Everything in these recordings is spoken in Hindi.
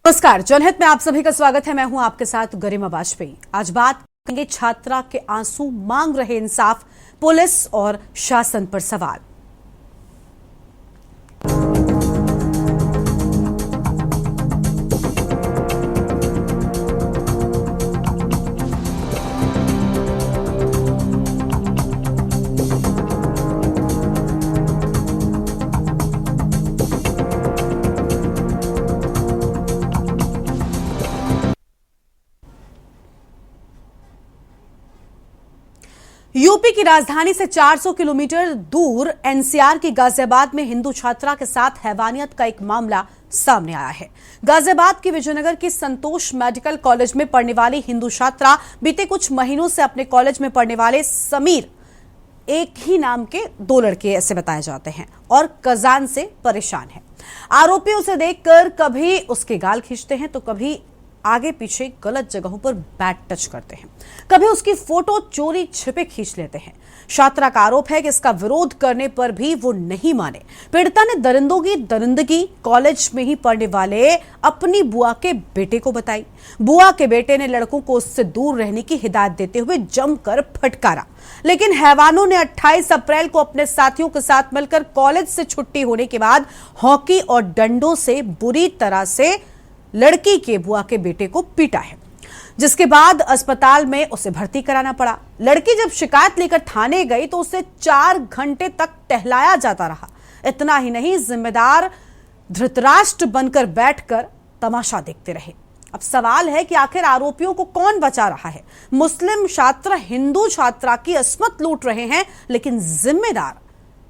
नमस्कार, जनहित में आप सभी का स्वागत है। मैं हूं आपके साथ गरिमा वाजपेयी। आज बात करेंगे छात्रा के आंसू मांग रहे इंसाफ, पुलिस और शासन पर सवाल। यूपी की राजधानी से 400 किलोमीटर दूर एनसीआर की गाजियाबाद में हिंदू छात्रा के साथ हैवानियत का एक मामला सामने आया है। गाजियाबाद की विजयनगर की संतोष मेडिकल कॉलेज में पढ़ने वाली हिंदू छात्रा बीते कुछ महीनों से अपने कॉलेज में पढ़ने वाले समीर, एक ही नाम के दो लड़के ऐसे बताए जाते हैं, और कजान से परेशान है। आरोपी उसे देखकर कभी उसके गाल खींचते हैं तो कभी आगे पीछे गलत जगहों पर बैट टच करते हैं, कभी उसकी फोटो चोरी छिपे खींच लेते हैं। छात्रा का आरोप है कि इसका विरोध करने पर भी वो नहीं माने। पीड़िता ने दरिंदगी कॉलेज में ही पढ़ने वाले अपनी बुआ के बेटे को बताई। बुआ के बेटे ने लड़कों को उससे दूर रहने की हिदायत देते हुए जमकर फटकारा, लेकिन हैवानों ने 28 अप्रैल को अपने साथियों के साथ मिलकर कॉलेज से छुट्टी होने के बाद हॉकी और डंडों से बुरी तरह से लड़की के बुआ के बेटे को पीटा है, जिसके बाद अस्पताल में उसे भर्ती कराना पड़ा। लड़की जब शिकायत लेकर थाने गई तो उसे 4 घंटे तक टहलाया जाता रहा। इतना ही नहीं, जिम्मेदार धृतराष्ट्र बनकर बैठकर तमाशा देखते रहे। अब सवाल है कि आखिर आरोपियों को कौन बचा रहा है? मुस्लिम छात्र हिंदू छात्रा की अस्मत लूट रहे हैं, लेकिन जिम्मेदार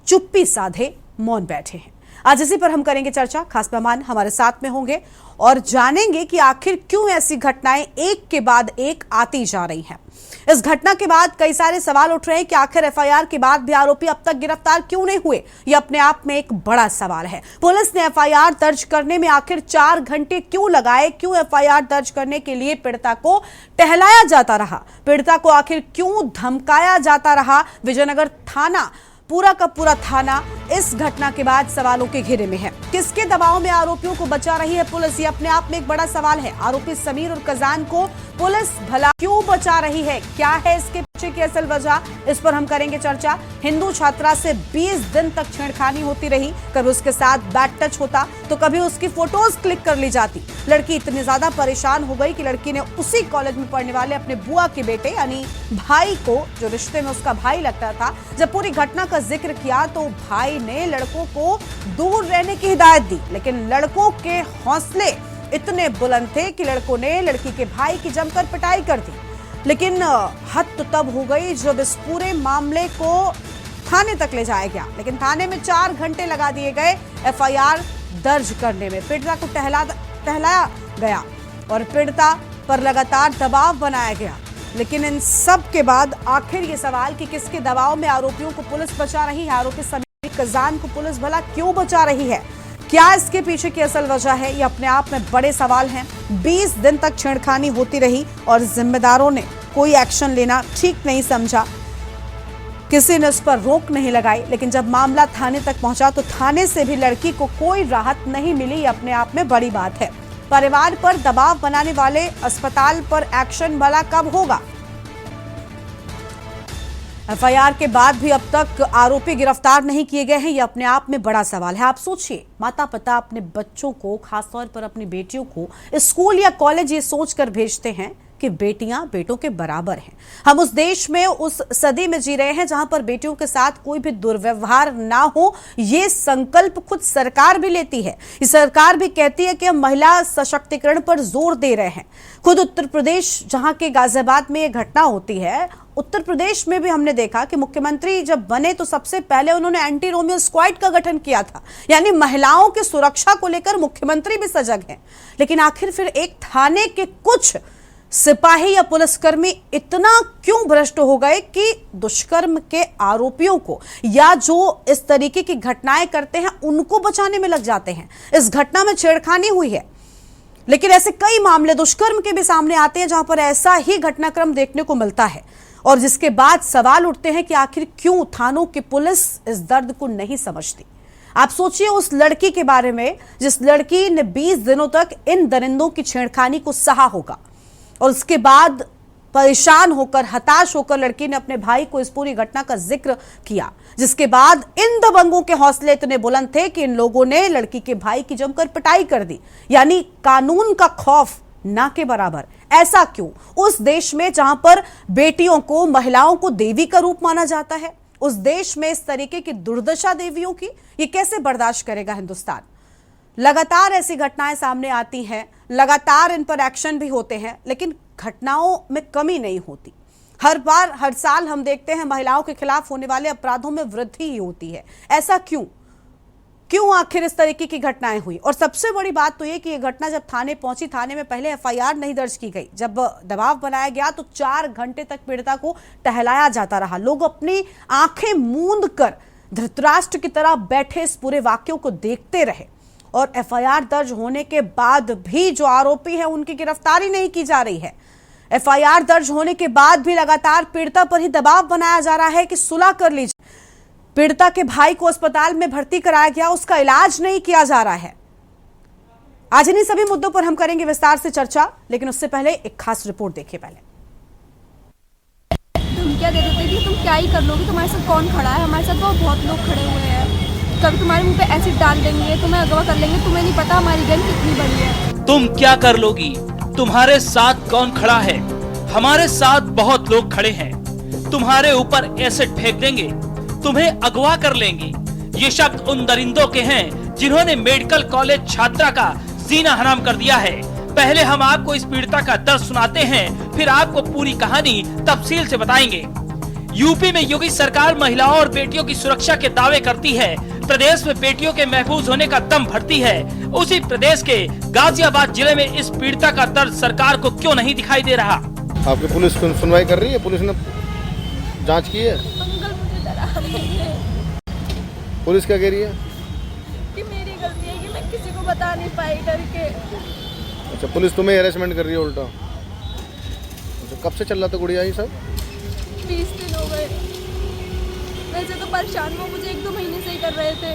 चुप्पी साधे मौन बैठे हैं। आज इसी पर हम करेंगे चर्चा। खास मेहमान हमारे साथ में होंगे और जानेंगे कि आखिर क्यों ऐसी घटनाएं एक के बाद एक आती जा रही हैं। इस घटना के बाद कई सारे सवाल उठ रहे हैं कि आखिर एफआईआर के बाद भी आरोपी अब तक गिरफ्तार क्यों नहीं हुए। यह अपने आप में एक बड़ा सवाल है। पुलिस ने एफआईआर दर्ज करने में आखिर 4 घंटे क्यों लगाए? क्यों एफआईआर दर्ज करने के लिए पीड़िता को टहलाया जाता रहा? पीड़िता को आखिर क्यों धमकाया जाता रहा? विजयनगर थाना, पूरा का पूरा थाना इस घटना के बाद सवालों के घेरे में है। किसके दबाव में आरोपियों को बचा रही है पुलिस? ये अपने आप में एक बड़ा सवाल है। आरोपी समीर और कजान को पुलिस भला क्यों बचा रही है? क्या है इसके पीछे की असल वजह? इस पर हम करेंगे चर्चा। हिंदू छात्रा से 20 दिन तक छेड़खानी होती रही। कभी उसके साथ बैट टच होता तो कभी उसकी फोटोज क्लिक कर ली जाती। लड़की इतनी ज्यादा परेशान हो गई कि लड़की ने उसी कॉलेज में पढ़ने वाले अपने बुआ के बेटे यानी भाई को, जो रिश्ते में उसका भाई लगता था, जब पूरी घटना का जिक्र किया तो भाई ने लड़कों को दूर रहने की हिदायत दी। लेकिन लड़कों के हौसले इतने बुलंद थे कि लड़कों ने लड़की के भाई की जमकर पिटाई कर दी। लेकिन हद तो तब हो गई जब इस पूरे मामले को थाने तक ले जाया गया। लेकिन थाने में 4 घंटे लगा दिए गए एफआईआर दर्ज करने में। पीड़िता को टहलाया गया और पीड़िता पर लगातार दबाव बनाया गया। लेकिन इन सब के बाद आखिर ये सवाल कि किसके दबाव में आरोपियों को पुलिस बचा रही है? आरोपी समीर कजान को पुलिस भला क्यों बचा रही है? क्या इसके पीछे की असल वजह है? ये अपने आप में बड़े सवाल हैं। 20 दिन तक छेड़खानी होती रही और जिम्मेदारों ने कोई एक्शन लेना ठीक नहीं समझा। किसी ने उस पर रोक नहीं लगाई। लेकिन जब मामला थाने तक पहुंचा तो थाने से भी लड़की को कोई राहत नहीं मिली। ये अपने आप में बड़ी बात है। परिवार पर दबाव बनाने वाले अस्पताल पर एक्शन भला कब होगा? एफआईआर के बाद भी अब तक आरोपी गिरफ्तार नहीं किए गए हैं। यह अपने आप में बड़ा सवाल है। आप सोचिए, माता पिता अपने बच्चों को, खासतौर पर अपनी बेटियों को स्कूल या कॉलेज ये सोचकर भेजते हैं कि बेटियां बेटों के बराबर हैं। हम उस देश में, उस सदी में जी रहे हैं जहां पर बेटियों के साथ कोई भी दुर्व्यवहार ना हो, ये संकल्प खुद सरकार भी लेती है। ये सरकार भी कहती है कि हम महिला सशक्तिकरण पर जोर दे रहे हैं। खुद उत्तर प्रदेश, जहां के गाजियाबाद में ये घटना होती है, उत्तर प्रदेश में भी हमने देखा कि मुख्यमंत्री जब बने तो सबसे पहले उन्होंने एंटी रोमियो स्क्वाड का गठन किया था। यानी महिलाओं की सुरक्षा को लेकर मुख्यमंत्री भी सजग हैं। लेकिन आखिर फिर एक थाने के कुछ सिपाही या पुलिसकर्मी इतना क्यों भ्रष्ट हो गए कि दुष्कर्म के आरोपियों को या जो इस तरीके की घटनाएं करते हैं उनको बचाने में लग जाते हैं? इस घटना में छेड़खानी हुई है, लेकिन ऐसे कई मामले दुष्कर्म के भी सामने आते हैं जहां पर ऐसा ही घटनाक्रम देखने को मिलता है, और जिसके बाद सवाल उठते हैं कि आखिर क्यों थानों की पुलिस इस दर्द को नहीं समझती। आप सोचिए उस लड़की के बारे में जिस लड़की ने 20 दिनों तक इन दरिंदों की छेड़खानी को सहा होगा और उसके बाद परेशान होकर, हताश होकर लड़की ने अपने भाई को इस पूरी घटना का जिक्र किया, जिसके बाद इन दबंगों के हौसले इतने बुलंद थे कि इन लोगों ने लड़की के भाई की जमकर पिटाई कर दी। यानी कानून का खौफ ना के बराबर। ऐसा क्यों? उस देश में जहां पर बेटियों को, महिलाओं को देवी का रूप माना जाता है, उस देश में इस तरीके की दुर्दशा देवियों की, ये कैसे बर्दाश्त करेगा हिंदुस्तान? लगातार ऐसी घटनाएं सामने आती हैं, लगातार इन पर एक्शन भी होते हैं, लेकिन घटनाओं में कमी नहीं होती। हर बार, हर साल हम देखते हैं महिलाओं के खिलाफ होने वाले अपराधों में वृद्धि ही होती है। ऐसा क्यों? क्यों आखिर इस तरीके की घटनाएं हुई? और सबसे बड़ी बात तो ये कि ये घटना जब थाने पहुंची, थाने में पहले एफआईआर नहीं दर्ज की गई। जब दबाव बनाया गया तो 4 घंटे तक पीड़िता को टहलाया जाता रहा। लोग अपनी आंखें मूंद कर धृतराष्ट्र की तरह बैठे इस पूरे वाक्यों को देखते रहे और एफआईआर दर्ज होने के बाद भी जो आरोपी है उनकी गिरफ्तारी नहीं की जा रही है। एफआईआर दर्ज होने के बाद भी लगातार पीड़िता पर ही दबाव बनाया जा रहा है कि सुलह कर लीजिए। पीड़िता के भाई को अस्पताल में भर्ती कराया गया, उसका इलाज नहीं किया जा रहा है। आज इन्हीं सभी मुद्दों पर हम करेंगे विस्तार से चर्चा, लेकिन उससे पहले एक खास रिपोर्ट देखिए। पहले धमकियां दे देते कि तुम क्या ही कर लोगे, तुम्हारे साथ कौन खड़ा है, हमारे साथ तो बहुत लोग खड़े हुए हैं, कभी तुम्हारे मुंह पे एसिड डाल देंगे, तुम्हें अगवा कर लेंगे, तुम्हें नहीं पता हमारी गन कितनी बड़ी है। तुम क्या कर लोगी, तुम्हारे साथ कौन खड़ा है, हमारे साथ बहुत लोग खड़े हैं, तुम्हारे ऊपर एसिड फेंक देंगे, तुम्हें अगवा कर लेंगे। ये शब्द उन दरिंदों के हैं जिन्होंने मेडिकल कॉलेज छात्रा का जीना हराम कर दिया है। पहले हम आपको इस पीड़िता का दर्द सुनाते हैं, फिर आपको पूरी कहानी तफसील से बताएंगे। यूपी में योगी सरकार महिलाओं और बेटियों की सुरक्षा के दावे करती है, प्रदेश में बेटियों के महफूज होने का दम भरती है। उसी प्रदेश के गाजियाबाद जिले में इस पीड़िता का दर्द सरकार को क्यों नहीं दिखाई दे रहा? आपकी पुलिस सुनवाई कर रही है? पुलिस ने जांच की है? पुलिस क्या कह रही है? कि मेरी गलती है कि मैं किसी को बता नहीं पाई डर के। अच्छा, पुलिस तुम्हें हैरेसमेंट कर रही है उल्टा? अच्छा, कब से चल रहा था गुड़िया ये सब? 20 दिन हो गए। वैसे तो परेशान वो मुझे 1-2 महीने से ही कर रहे थे,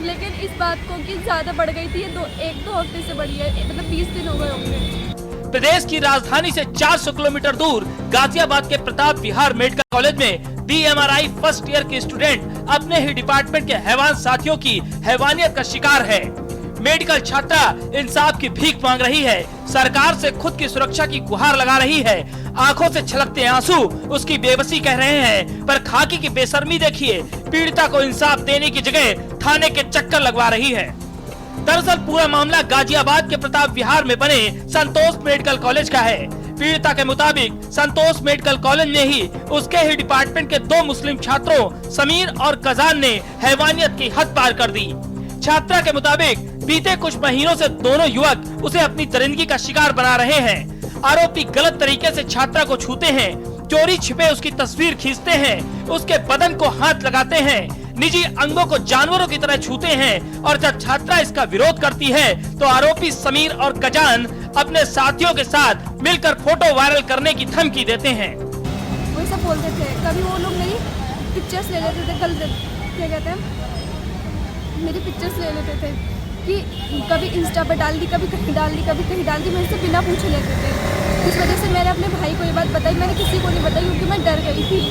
लेकिन इस बात को कि ज्यादा बढ़ गई थी, ये 1-2 हफ्ते से बढ़ी है, मतलब 20 दिन हो गए होंगे। प्रदेश की राजधानी से 400 किलोमीटर दूर गाजियाबाद के प्रताप विहार मेडिकल कॉलेज में बीएमआरआई फर्स्ट ईयर की स्टूडेंट अपने ही डिपार्टमेंट के हैवान साथियों की हैवानियत का शिकार है। मेडिकल छात्रा इंसाफ की भीख मांग रही है, सरकार से खुद की सुरक्षा की गुहार लगा रही है। आंखों से छलकते आंसू उसकी बेबसी कह रहे हैं, पर खाकी की बेशर्मी देखिए, पीड़िता को इंसाफ देने की जगह थाने के चक्कर लगवा रही है। दरअसल पूरा मामला गाजियाबाद के प्रताप विहार में बने संतोष मेडिकल कॉलेज का है। पीड़िता के मुताबिक संतोष मेडिकल कॉलेज में ही उसके ही डिपार्टमेंट के 2 मुस्लिम छात्रों समीर और कजान ने हैवानियत की हद पार कर दी। छात्रा के मुताबिक बीते कुछ महीनों से दोनों युवक उसे अपनी दरिंदगी का शिकार बना रहे हैं। आरोपी गलत तरीके से छात्रा को छूते हैं, चोरी छिपे उसकी तस्वीर खींचते हैं, उसके बदन को हाथ लगाते हैं, निजी अंगों को जानवरों की तरह छूते हैं और जब छात्रा इसका विरोध करती है तो आरोपी समीर और कजान अपने साथियों के साथ मिलकर फोटो वायरल करने की धमकी देते हैं। वो सब बोलते थे, कभी वो लोग मेरी पिक्चर्स ले लेते थे, क्या कहते हैं, मेरी पिक्चर्स ले लेते थे कि कभी इंस्टा पे डाल दी, कभी कहीं डाल दी, कभी कहीं डाल दी, मेरे से बिना पूछे लेते थे। इस वजह से मैंने अपने भाई को ये बात बताई, मैंने किसी को नहीं बताई क्योंकि मैं डर गई थी।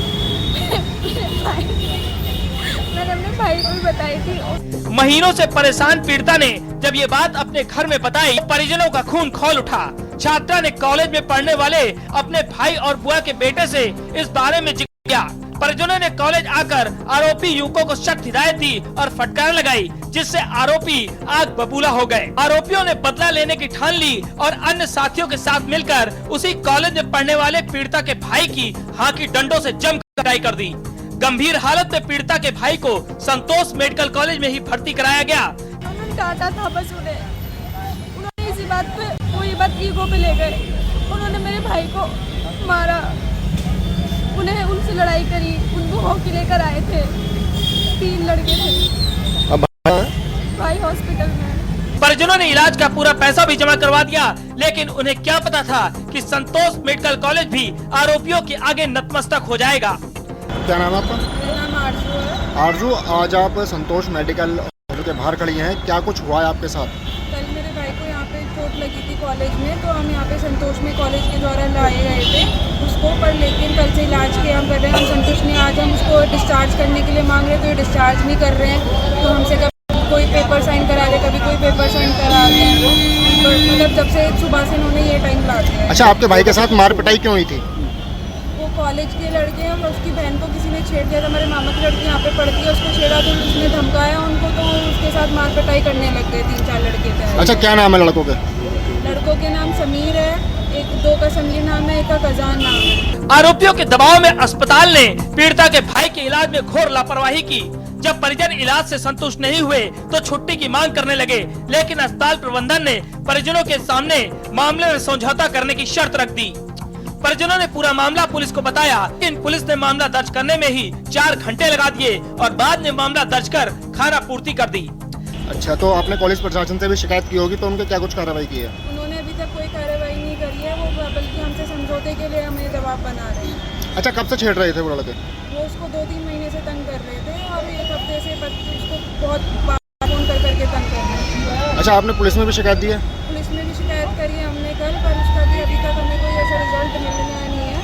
मैंने अपने भाई को भी बताई थी। महीनों से परेशान पीड़िता ने जब ये बात अपने घर में बताई, परिजनों का खून खौल उठा। छात्रा ने कॉलेज में पढ़ने वाले अपने भाई और बुआ के बेटे से इस बारे में जिक्र किया। परिजनों ने कॉलेज आकर आरोपी युवकों को सख्त हिदायत दी और फटकार लगाई, जिससे आरोपी आग बबूला हो गए। आरोपियों ने बदला लेने की ठान ली और अन्य साथियों के साथ मिलकर उसी कॉलेज में पढ़ने वाले पीड़िता के भाई की हाथी डंडों से जमकर पिटाई कर दी। गंभीर हालत में पीड़िता के भाई को संतोष मेडिकल कॉलेज में ही भर्ती कराया गया। उन्होंने डांटा था बस उन्होंने इसी बात पे, वो ये बात ईगो पे ले गए। उन्होंने मेरे भाई को मारा, उन्हें उनसे लड़ाई करी, उनको हॉकी लेकर आए थे, 3 लड़के थे। अब भाई हॉस्पिटल में। परिजनों ने इलाज का पूरा पैसा भी जमा करवा दिया, लेकिन उन्हें क्या पता था कि संतोष मेडिकल कॉलेज भी आरोपियों के आगे नतमस्तक हो जाएगा। क्या नाम है आपका? मेरा नाम आरजू है। आरजू, आज आप संतोष मेडिकल के बाहर खड़ी हैं, क्या कुछ हुआ है आपके साथ? कल मेरे भाई को यहाँ पे चोट लगी थी कॉलेज में, तो हम यहाँ पे संतोष में कॉलेज के द्वारा लाए गए थे उसको, पर लेकिन कल से इलाज के हम कर रहे हैं। हम संतोष ने आज हम उसको डिस्चार्ज करने के लिए मांग रहे, तो ये डिस्चार्ज नहीं कर रहे हैं। तो हमसे कभी कोई पेपर साइन करा रहे, कभी कोई पेपर साइन करा रहे हैं। मतलब जब से सुबह से इन्होंने ये टाइम ला दिया है। अच्छा, आपके भाई के साथ मार पिटाई क्यों हुई थी? वो कॉलेज के लड़के हैं और उसकी बहन को किसी ने छेड़ दिया था। हमारे मामा की लड़की यहाँ पे पढ़ती है, उसको छेड़ा, तो उसने धमकाया उनको, तो उसके साथ मार पिटाई करने लग गए। 3-4 लड़के थे। अच्छा, क्या नाम है लड़कों के? लड़कों के नाम समीर है, दो का समीर नाम है, एक का कजान नाम है। आरोपियों के दबाव में अस्पताल ने पीड़िता के भाई के इलाज में घोर लापरवाही की। जब परिजन इलाज से संतुष्ट नहीं हुए तो छुट्टी की मांग करने लगे, लेकिन अस्पताल प्रबंधन ने परिजनों के सामने मामले में समझौता करने की शर्त रख दी। परिजनों ने पूरा मामला पुलिस को बताया, लेकिन पुलिस ने मामला दर्ज करने में ही 4 घंटे लगा दिए और बाद में मामला दर्ज कर खाना पूर्ति कर दी। अच्छा, तो आपने पुलिस प्रशासन से भी शिकायत की होगी, तो उनके क्या कुछ कार्रवाई की है? उन्होंने अभी तक कोई कार्रवाई नहीं करी है, वो बल्कि हमसे समझौते के लिए हमें दबाव बना रहे हैं। अच्छा, कब से छेड़ रहे थे वो लड़के? वो उसको 2-3 महीने से तंग कर रहे थे और 1 हफ्ते से उसको बहुत फोन कर करके तंग कर रहे हैं। अच्छा, आपने पुलिस में भी शिकायत दी है? पुलिस में भी शिकायत करी है हमने कल, पर उसका भी अभी तक हमें कोई ऐसा रिजल्ट मिलना नहीं है।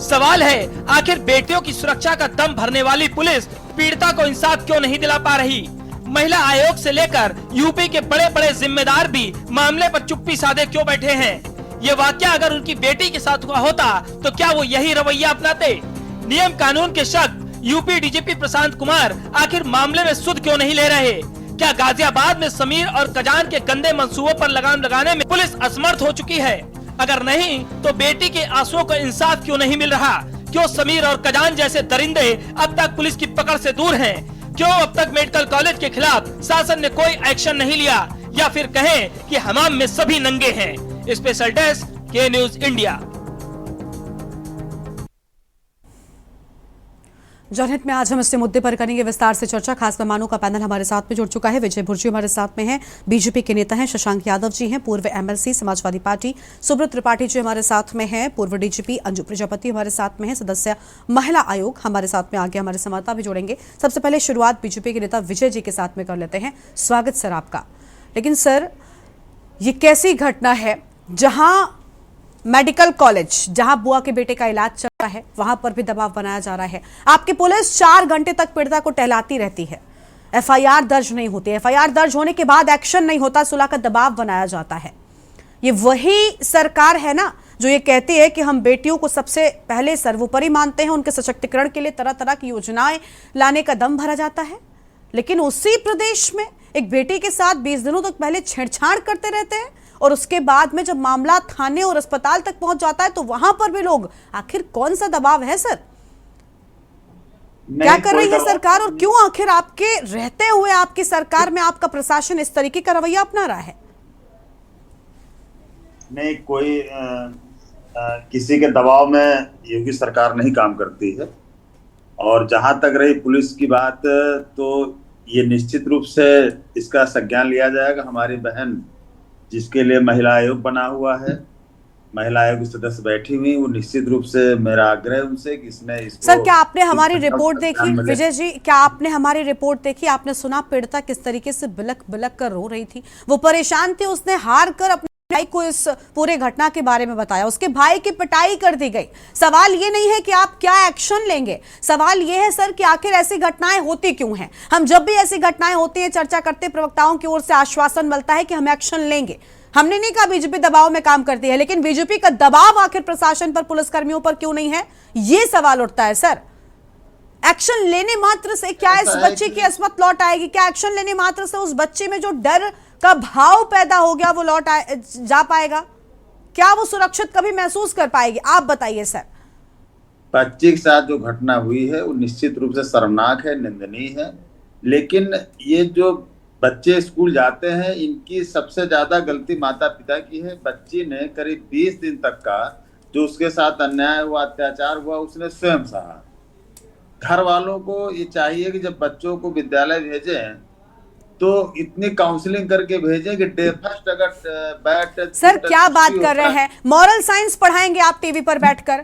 सवाल है, आखिर बेटियों की सुरक्षा का दम भरने वाली पुलिस पीड़िता को इंसाफ क्यों नहीं दिला पा रही? महिला आयोग से लेकर यूपी के बड़े बड़े जिम्मेदार भी मामले पर चुप्पी साधे क्यों बैठे हैं? ये वाकया अगर उनकी बेटी के साथ हुआ होता तो क्या वो यही रवैया अपनाते? नियम कानून के शक यूपी डीजीपी प्रशांत कुमार आखिर मामले में सुध क्यों नहीं ले रहे? क्या गाजियाबाद में समीर और कजान के गंदे मंसूबों पर लगाम लगाने में पुलिस असमर्थ हो चुकी है? अगर नहीं तो बेटी के आंसुओं का इंसाफ क्यों नहीं मिल रहा? क्यों समीर और कजान जैसे दरिंदे अब तक पुलिस की पकड़ से दूर हैं? क्यों अब तक मेडिकल कॉलेज के खिलाफ शासन ने कोई एक्शन नहीं लिया? या फिर कहें कि हमाम में सभी नंगे हैं? स्पेशल डेस्क के न्यूज इंडिया। जनहित में आज हम इस मुद्दे पर करेंगे विस्तार से चर्चा। खास मेहमानों का पैनल हमारे साथ में जुड़ चुका है। विजय भुर्जी हमारे साथ में हैं, बीजेपी के नेता हैं। शशांक यादव जी हैं, पूर्व एमएलसी समाजवादी पार्टी। सुब्रत त्रिपाठी जी हमारे साथ में हैं, पूर्व डीजीपी। अंजू प्रजापति हमारे साथ में है, सदस्य महिला आयोग हमारे साथ में आगे हमारे संवाददाता भी जुड़ेंगे। सबसे पहले शुरुआत बीजेपी के नेता विजय जी के साथ में कर लेते हैं। स्वागत सर आपका। लेकिन सर, ये कैसी घटना है जहां मेडिकल कॉलेज, जहां बुआ के बेटे का इलाज चल रहा है, वहां पर भी दबाव बनाया जा रहा है। आपकी पुलिस 4 घंटे तक पीड़िता को टहलाती रहती है, एफआईआर दर्ज नहीं होती। एफआईआर दर्ज होने के बाद एक्शन नहीं होता, सुलह का दबाव बनाया जाता है। ये वही सरकार है ना जो ये कहती है कि हम बेटियों को सबसे पहले सर्वोपरि मानते हैं, उनके सशक्तिकरण के लिए तरह तरह की योजनाएं लाने का दम भरा जाता है। लेकिन उसी प्रदेश में एक बेटी के साथ 20 दिनों तक पहले छेड़छाड़ करते रहते हैं और उसके बाद में जब मामला थाने और अस्पताल तक पहुंच जाता है तो वहां पर भी लोग, आखिर कौन सा दबाव है सर? क्या कर रही है सरकार और क्यों आखिर आपके रहते हुए आपकी सरकार में आपका प्रशासन इस तरीके का रवैया अपना रहा है? नहीं, कोई किसी के दबाव में योगी सरकार नहीं काम करती है। और जहां तक रही पुलिस की बात, तो ये निश्चित रूप से इसका संज्ञान लिया जाएगा। हमारी बहन जिसके लिए महिला आयोग बना हुआ है, महिला आयोग की सदस्य बैठी हुई, वो निश्चित रूप से मेरा आग्रह है उनसे कि इसमें सर, क्या आपने हमारी रिपोर्ट देखी? विजय जी, क्या आपने हमारी रिपोर्ट देखी? आपने सुना पीड़िता किस तरीके से बिलक बिलक कर रो रही थी? वो परेशान थी, उसने हार कर अपने भाई को इस पूरे घटना के बारे में बताया। उसके भाई की पिटाई कर दी गई। सवाल ये नहीं है कि आप क्या एक्शन लेंगे, सवाल ये है सर कि आखिर ऐसी घटनाएं होती क्यों हैं? हम जब भी ऐसी घटनाएं होती हैं, चर्चा करते, प्रवक्ताओं की ओर से आश्वासन मिलता है कि हम एक्शन लेंगे। हमने नहीं कहा बीजेपी दबाव में काम करती है, लेकिन बीजेपी का दबाव आखिर प्रशासन पर, पुलिसकर्मियों पर क्यों नहीं है? ये सवाल उठता है सर। एक्शन लेने मात्र से क्या इस बच्चे की अस्मत लौट आएगी? क्या एक्शन लेने मात्र से उस बच्चे में जो डर का भाव पैदा हो गया वो लौट जा पाएगा? क्या वो सुरक्षित कभी महसूस कर पाएगी? आप बताइए सर। बच्चे के साथ जो घटना हुई है वो निश्चित रूप से शर्मनाक है, निंदनीय है। लेकिन ये जो बच्चे स्कूल जाते हैं, इनकी सबसे ज्यादा गलती माता पिता की है। बच्ची ने करीब 20 दिन तक का जो उसके साथ अन्याय हुआ, अत्याचार हुआ, उसने स्वयं सहा। घर वालों को ये चाहिए कि जब बच्चों को विद्यालय भेजें तो इतनी काउंसलिंग करके भेजें कि डे फर्स्ट अगर बैठ। सर, क्या बात कर रहे हैं? मॉरल साइंस पढ़ाएंगे आप टीवी पर बैठकर?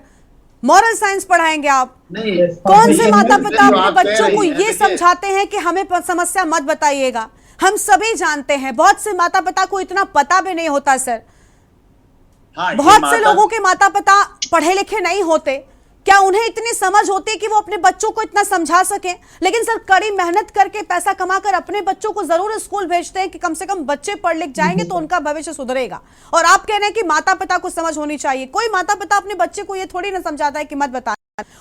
मॉरल साइंस पढ़ाएंगे आप? नहीं, कौन से माता पिता जो अपने आप कह बच्चों रही को हैं, ये देखिए, समझाते हैं कि हमें समस्या मत बताइएगा? हम सभी जानते हैं, बहुत से माता पिता को इतना पता भी नहीं होता सर। हाँ, बहुत से लोगों के माता पिता पढ़े लिखे नहीं होते, क्या उन्हें इतनी समझ होती कि वो अपने बच्चों को इतना समझा सकें? लेकिन सर कड़ी मेहनत करके पैसा कमाकर अपने बच्चों को जरूर स्कूल भेजते हैं कि कम से कम बच्चे पढ़ लिख जाएंगे तो उनका भविष्य सुधरेगा। और आप कह रहे हैं कि माता पिता को समझ होनी चाहिए। कोई माता पिता अपने बच्चे को ये थोड़ी ना समझाता है कि मत बता।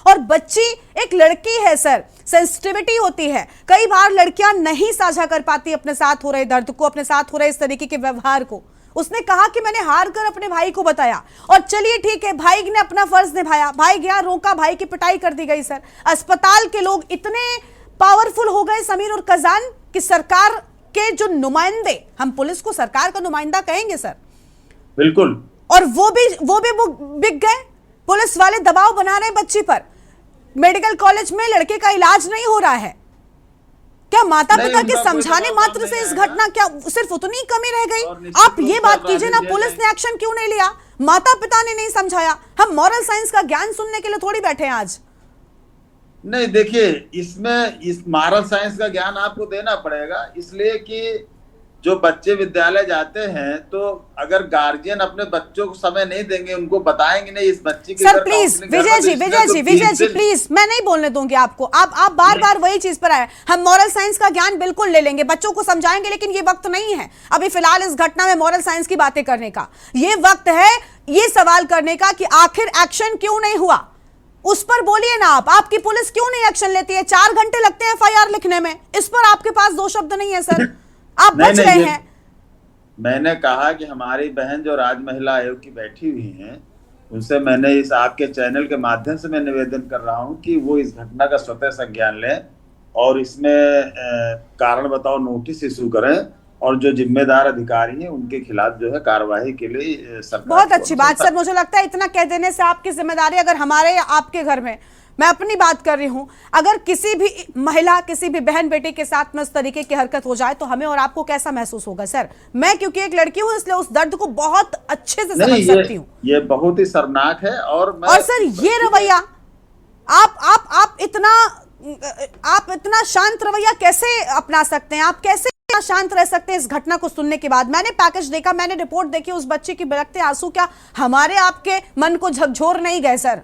और बच्ची एक लड़की है सर, सेंसिटिविटी होती है। कई बार लड़कियां नहीं साझा कर पाती अपने साथ हो रहे दर्द को, अपने साथ हो रहे इस तरीके के व्यवहार को। उसने कहा कि मैंने हार कर अपने भाई को बताया, और चलिए ठीक है, भाई ने अपना फर्ज निभाया, भाई गया, रोका, भाई की पिटाई कर दी गई सर। अस्पताल के लोग इतने पावरफुल हो गए समीर और कजान कि सरकार के जो नुमाइंदे, हम पुलिस को सरकार का नुमाइंदा कहेंगे सर, बिल्कुल, और वो बिक गए। पुलिस वाले दबाव बना रहे हैं बच्ची पर। मेडिकल कॉलेज में लड़के का इलाज नहीं हो रहा है। क्या माता पिता के समझाने मात्र से इस घटना, क्या सिर्फ उतनी कमी रह गई? आप ये बात कीजिए ना, पुलिस ने एक्शन क्यों नहीं लिया? माता पिता ने नहीं समझाया। हम मॉरल साइंस का ज्ञान सुनने के लिए थोड़ी बैठे हैं आज। नहीं देखिए, इसमें इस मॉरल साइंस का ज्ञान आपको देना पड़ेगा, इसलिए कि जो बच्चे विद्यालय जाते हैं तो अगर गार्जियन अपने बच्चों को समय नहीं देंगे, उनको बताएंगे नहीं इस बच्ची की। Sir please Vijay ji please, मैं नहीं बोलने दूंगी आपको। आप बार बार वही चीज पर आए। हम मॉरल साइंस का ज्ञान बिल्कुल ले लेंगे, बच्चों को समझाएंगे, लेकिन ये वक्त नहीं है अभी फिलहाल इस घटना में मॉरल साइंस की बातें करने का। ये वक्त है ये सवाल करने का कि आखिर एक्शन क्यों नहीं हुआ। उस पर बोलिए ना आप। आपकी पुलिस क्यों नहीं एक्शन लेती है? 4 घंटे लगते हैं FIR लिखने में, इस पर आपके पास 2 शब्द नहीं है सर। आप बच गए हैं। मैंने कहा कि हमारी बहन जो राज्य महिला आयोग की बैठी हुई हैं, उनसे मैंने इस आपके चैनल के माध्यम से मैं निवेदन कर रहा हूं कि वो इस घटना का स्वतः संज्ञान लें और इसमें कारण बताओ नोटिस इशू करें, और जो जिम्मेदार अधिकारी हैं उनके खिलाफ जो है कार्रवाई के लिए सरकार। बहुत अच्छी बात सर। मुझे लगता है इतना कह देने से आपकी जिम्मेदारी, अगर हमारे या आपके घर में, मैं अपनी बात कर रही हूं, अगर किसी भी महिला, किसी भी बहन बेटी के साथ में उस तरीके की हरकत हो जाए तो हमें और आपको कैसा महसूस होगा सर? मैं क्योंकि एक लड़की हूं इसलिए उस दर्द को बहुत अच्छे से समझ सकती हूं। ये बहुत ही शर्मनाक है। और सर ये रवैया, आप इतना शांत रवैया कैसे अपना सकते हैं? आप कैसे शांत रह सकते हैं इस घटना को सुनने के बाद? मैंने पैकेज देखा, मैंने रिपोर्ट देखी, उस बच्चे की बिलखते आंसू क्या हमारे आपके मन को झकझोर नहीं गए सर?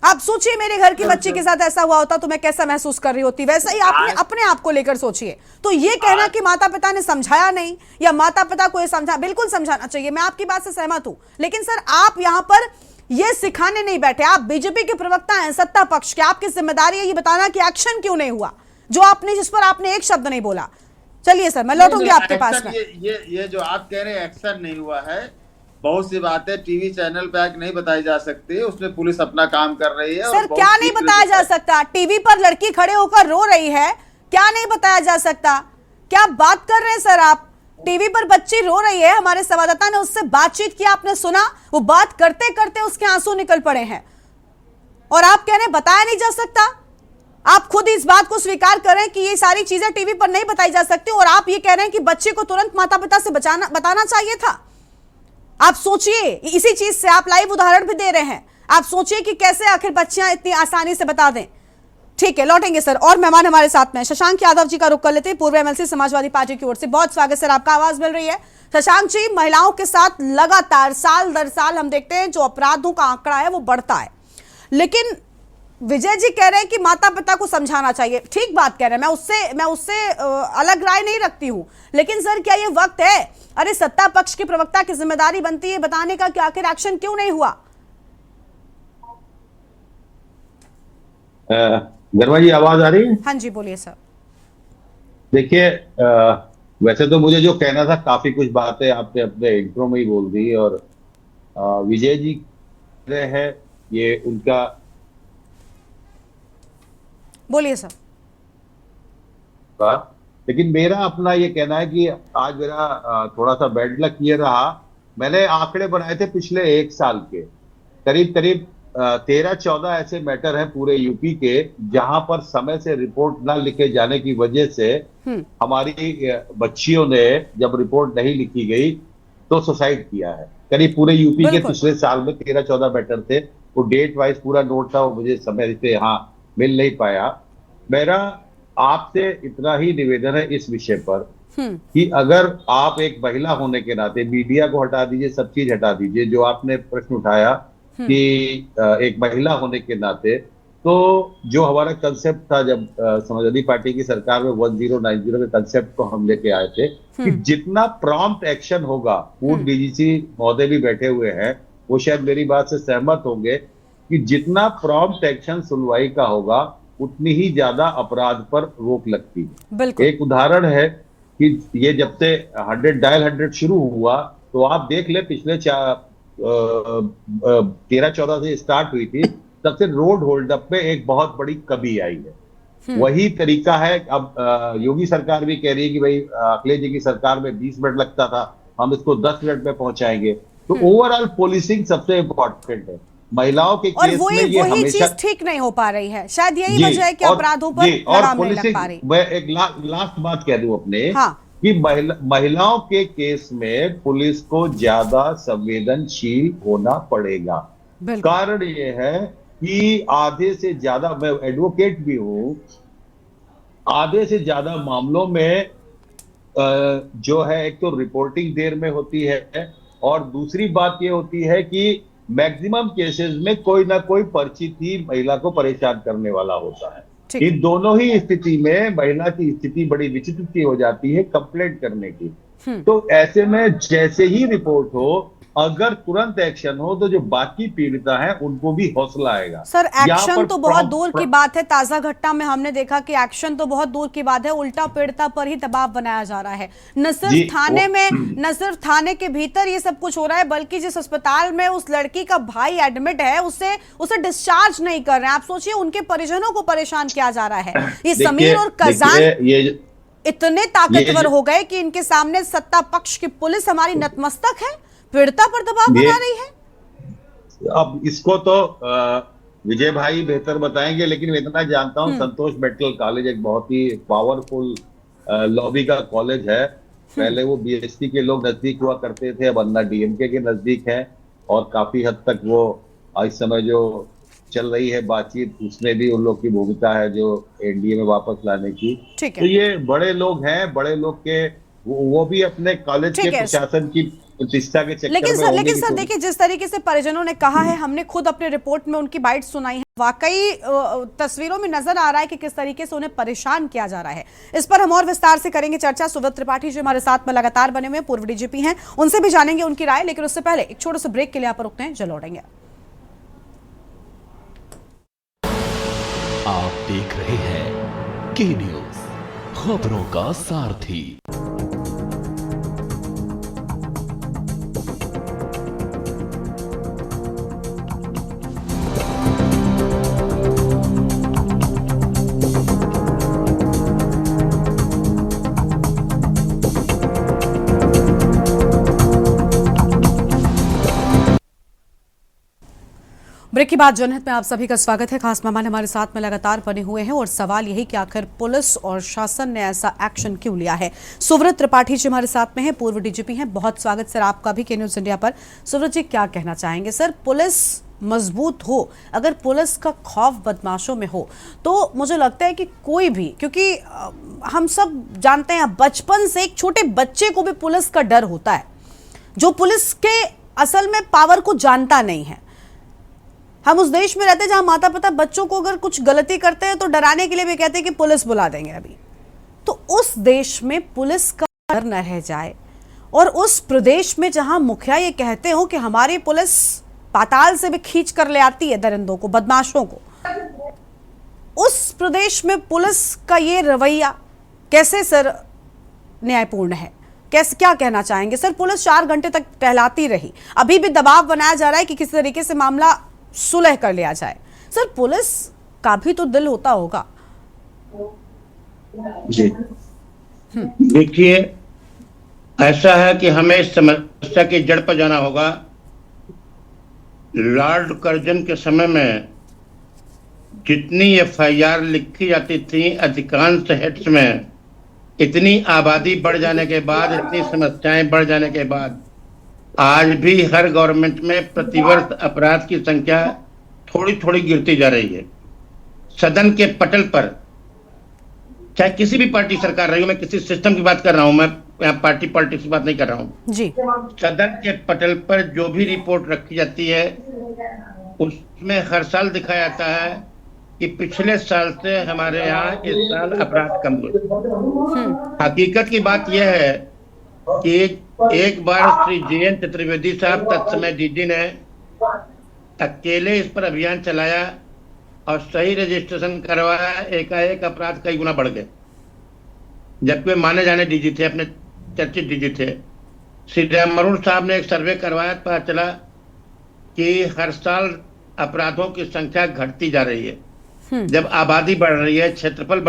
आप सोचिए मेरे घर की बच्ची के साथ ऐसा हुआ होता तो मैं कैसा महसूस कर रही होती। वैसे ही आपने अपने आप को लेकर सोचिए। तो ये कहना कि माता पिता ने समझाया नहीं या माता पिता को ये समझा, बिल्कुल समझाना चाहिए, मैं आपकी बात से सहमत हूं। लेकिन सर आप यहां पर ये सिखाने नहीं बैठे। आप बीजेपी के प्रवक्ता हैं, सत्ता पक्ष के, आपकी जिम्मेदारी है ये बताना कि एक्शन क्यों नहीं हुआ, जिस पर आपने एक शब्द नहीं बोला। चलिए सर, मैं लौटूंगी आपके पास में। ये जो आप कह रहे हैं एक्शन नहीं हुआ है, बहुत सी बातें टीवी चैनल पे नहीं बताई जा सकती, उसमें पुलिस अपना काम कर रही है। सर क्या नहीं बताया जा सकता? टीवी पर लड़की खड़े होकर रो रही है, क्या नहीं बताया जा सकता? क्या बात कर रहे हैं सर आप? टीवी पर बच्ची रो रही है, हमारे संवाददाता ने उससे बातचीत की, आपने सुना, वो बात करते करते उसके आंसू निकल पड़े हैं, और आप कह रहे हैं बताया नहीं जा सकता? आप खुद इस बात को स्वीकार करें कि ये सारी चीजें टीवी पर नहीं बताई जा सकती, और आप ये कह रहे हैं कि बच्चे को तुरंत माता पिता से बताना चाहिए था। आप सोचिए, इसी चीज से आप लाइव उदाहरण भी दे रहे हैं। आप सोचिए कि कैसे आखिर बच्चियां इतनी आसानी से बता दें। ठीक है, लौटेंगे सर। और मेहमान हमारे साथ में शशांक यादव जी का रुख कर लेते हैं, पूर्व MLC समाजवादी पार्टी की ओर से। बहुत स्वागत सर, आपका आवाज मिल रही है। शशांक जी, महिलाओं के साथ लगातार साल दर साल हम देखते हैं जो अपराधों का आंकड़ा है वो बढ़ता है, लेकिन विजय जी कह रहे हैं कि माता पिता को समझाना चाहिए। ठीक बात कह रहे हैं, मैं उससे अलग राय नहीं रखती हूं, लेकिन सर क्या ये वक्त है, अरे सत्ता पक्ष के प्रवक्ता की जिम्मेदारी बनती है बताने का कि आखिर एक्शन क्यों नहीं हुआ? गर्मा जी, आवाज आ रही है? हाँ जी, बोलिए सर। देखिए, वैसे तो मुझे जो कहना था काफी कुछ बातें आपने अपने इंट्रो में ही बोल दी, और विजय जी कह रहे हैं ये उनका। बोलिए सर। लेकिन मेरा अपना ये कहना है कि आज मेरा थोड़ा सा बैड लक ये रहा, मैंने आंकड़े बनाए थे पिछले 1 साल के, करीब 13-14 ऐसे मैटर हैं पूरे यूपी के जहां पर समय से रिपोर्ट ना लिखे जाने की वजह से हमारी बच्चियों ने, जब रिपोर्ट नहीं लिखी गई तो सुसाइड किया है। करीब पूरे यूपी के पिछले साल में 13-14 मैटर थे वो डेट वाइज पूरा नोट था, वो मुझे समय से यहाँ मिल नहीं पाया। मेरा आपसे इतना ही निवेदन है इस विषय पर कि अगर आप एक महिला होने के नाते, मीडिया को हटा दीजिए, सब चीज हटा दीजिए, जो आपने प्रश्न उठाया कि एक महिला होने के नाते, तो जो हमारा कंसेप्ट था जब समाजवादी पार्टी की सरकार में 1090 के कंसेप्ट को हम लेके आए थे कि जितना प्रॉम्प्ट एक्शन होगा, पूर्व डीजीसी महोदय भी बैठे हुए हैं, वो शायद मेरी बात से सहमत होंगे कि जितना प्रॉम्प्ट एक्शन सुनवाई का होगा उतनी ही ज्यादा अपराध पर रोक लगती है। एक उदाहरण है कि ये जब से 100 डायल 100 शुरू हुआ तो आप देख ले, पिछले 13-14 से स्टार्ट हुई थी, तब से रोड होल्ड अप में एक बहुत बड़ी कमी आई है। वही तरीका है अब योगी सरकार भी कह रही है कि भाई अखिलेश जी की सरकार में 20 मिनट लगता था, हम इसको 10 मिनट में पहुंचाएंगे। तो ओवरऑल पुलिसिंग सबसे इम्पोर्टेंट है। महिलाओं के केस में ये वही हमेशा चीज ठीक नहीं हो पा रही है, शायद यही वजह है कि अपराधों पर लगाम नहीं लग पा रही। मैं एक लास्ट बात कह दूं अपने, कि महिलाओं के केस में पुलिस को ज्यादा संवेदनशील होना पड़ेगा। कारण ये है कि आधे से ज्यादा, मैं एडवोकेट भी हूं, आधे से ज्यादा मामलों में जो है, एक तो रिपोर्टिंग देर में होती है, और दूसरी बात ये होती है कि मैक्सिमम केसेस में कोई ना कोई परिचित ही महिला को परेशान करने वाला होता है। इन दोनों ही स्थिति में महिला की स्थिति बड़ी विचित्र सी हो जाती है कंप्लेंट करने की। तो ऐसे में जैसे ही रिपोर्ट हो, अगर तुरंत एक्शन हो, तो जो बाकी पीड़िता है उनको भी हौसला आएगा। सर एक्शन तो बहुत दूर की बात है, ताजा घटना में हमने देखा कि एक्शन तो बहुत दूर की बात है, उल्टा पीड़िता पर ही दबाव बनाया जा रहा है। न सिर्फ थाने में, न सिर्फ थाने के भीतर ये सब कुछ हो रहा है, बल्कि जिस अस्पताल में उस लड़की का भाई एडमिट है, उसे डिस्चार्ज नहीं कर रहे हैं। आप सोचिए, उनके परिजनों को परेशान किया जा रहा है। ये समीर और कजान इतने ताकतवर हो गए कि इनके सामने सत्ता पक्ष की पुलिस हमारी नतमस्तक है, पीड़िता पर दबाव बना रही है। अब इसको तो विजय भाई बेहतर बताएंगे, लेकिन मैं इतना जानता हूं, संतोष मेडिकल कॉलेज एक बहुत ही पावरफुल लॉबी का कॉलेज है। पहले वो बीएसपी के लोग नजदीक हुआ करते थे, अब अन्ना डीएमके के नजदीक है, और काफी हद तक वो इस समय जो चल रही है बातचीत, उसमें भी उन लोग की भूमिका है जो एनडीए में वापस लाने की। तो ये बड़े लोग हैं, बड़े लोग के वो भी अपने कॉलेज के प्रशासन की प्रतिष्ठा के चक्कर में। लेकिन सर देखिए, जिस तरीके से परिजनों ने कहा है, हमने खुद अपने रिपोर्ट में उनकी बाइट सुनाई है, वाकई तस्वीरों में नजर आ रहा है कि किस तरीके से उन्हें परेशान किया जा रहा है। इस पर हम और विस्तार से करेंगे चर्चा। सुव्रत त्रिपाठी जो हमारे साथ में लगातार बने हुए पूर्व डीजीपी हैं, उनसे भी जानेंगे उनकी राय, लेकिन उससे पहले एक छोटे से ब्रेक के लिए यहाँ पर रुकते हैं, जल्द लौटेंगे। आप देख रहे हैं के न्यूज, खबरों का सारथी। ब्रेक के बाद जनहित में आप सभी का स्वागत है। खास मेहमान हमारे साथ में लगातार बने हुए हैं और सवाल यही कि आखिर पुलिस और शासन ने ऐसा एक्शन क्यों लिया है। सुव्रत त्रिपाठी जी हमारे साथ में हैं, पूर्व डीजीपी हैं। बहुत स्वागत सर आपका भी के न्यूज इंडिया पर। सुव्रत जी, क्या कहना चाहेंगे? सर, पुलिस मजबूत हो, अगर पुलिस का खौफ बदमाशों में हो, तो मुझे लगता है कि कोई भी, क्योंकि हम सब जानते हैं बचपन से, एक छोटे बच्चे को भी पुलिस का डर होता है, जो पुलिस के असल में पावर को जानता नहीं है। हम उस देश में रहते हैं जहां माता पिता बच्चों को अगर कुछ गलती करते हैं तो डराने के लिए भी कहते हैं कि पुलिस बुला देंगे अभी। तो उस देश में पुलिस का डर न रह जाए, और उस प्रदेश में जहां मुखिया ये कहते हो कि हमारी पुलिस पाताल से भी खींच कर ले आती है दरिंदों को, बदमाशों को, उस प्रदेश में पुलिस का ये रवैया कैसे सर न्यायपूर्ण है? कैसे, क्या कहना चाहेंगे सर? पुलिस 4 घंटे तक टहलाती रही, अभी भी दबाव बनाया जा रहा है कि किसी तरीके से मामला सुलह कर लिया जाए। सर, पुलिस का भी तो दिल होता होगा। जी देखिए, ऐसा है कि हमें इस समस्या की जड़ पर जाना होगा। लॉर्ड कर्जन के समय में जितनी एफआईआर लिखी जाती थी, अधिकांश हेड्स में, इतनी आबादी बढ़ जाने के बाद, इतनी समस्याएं बढ़ जाने के बाद, आज भी हर गवर्नमेंट में प्रतिवर्ष अपराध की संख्या थोड़ी थोड़ी गिरती जा रही है। सदन के पटल पर चाहे किसी भी पार्टी सरकार रही हो, मैं किसी सिस्टम की बात कर रहा हूं, मैं यहाँ पार्टी पॉलिटिक्स की बात नहीं कर रहा हूं जी। सदन के पटल पर जो भी रिपोर्ट रखी जाती है उसमें हर साल दिखाया जाता है कि पिछले साल से हमारे यहाँ इस साल अपराध कम हुए। हकीकत की बात यह है कि एक बार श्री JN चतुर्वेदी साहब तत्समय डीजी ने अकेले इस पर अभियान चलाया और सही रजिस्ट्रेशन करवाया, एकाएक अपराध कई गुना बढ़ गए, जबकि वे माने जाने डीजी थे, अपने चर्चित डीजी थे। श्री राम अरुण साहब ने एक सर्वे करवाया, पता चला कि हर साल अपराधों की संख्या घटती जा रही है। जब आबादी बढ़ रही है, क्षेत्रफल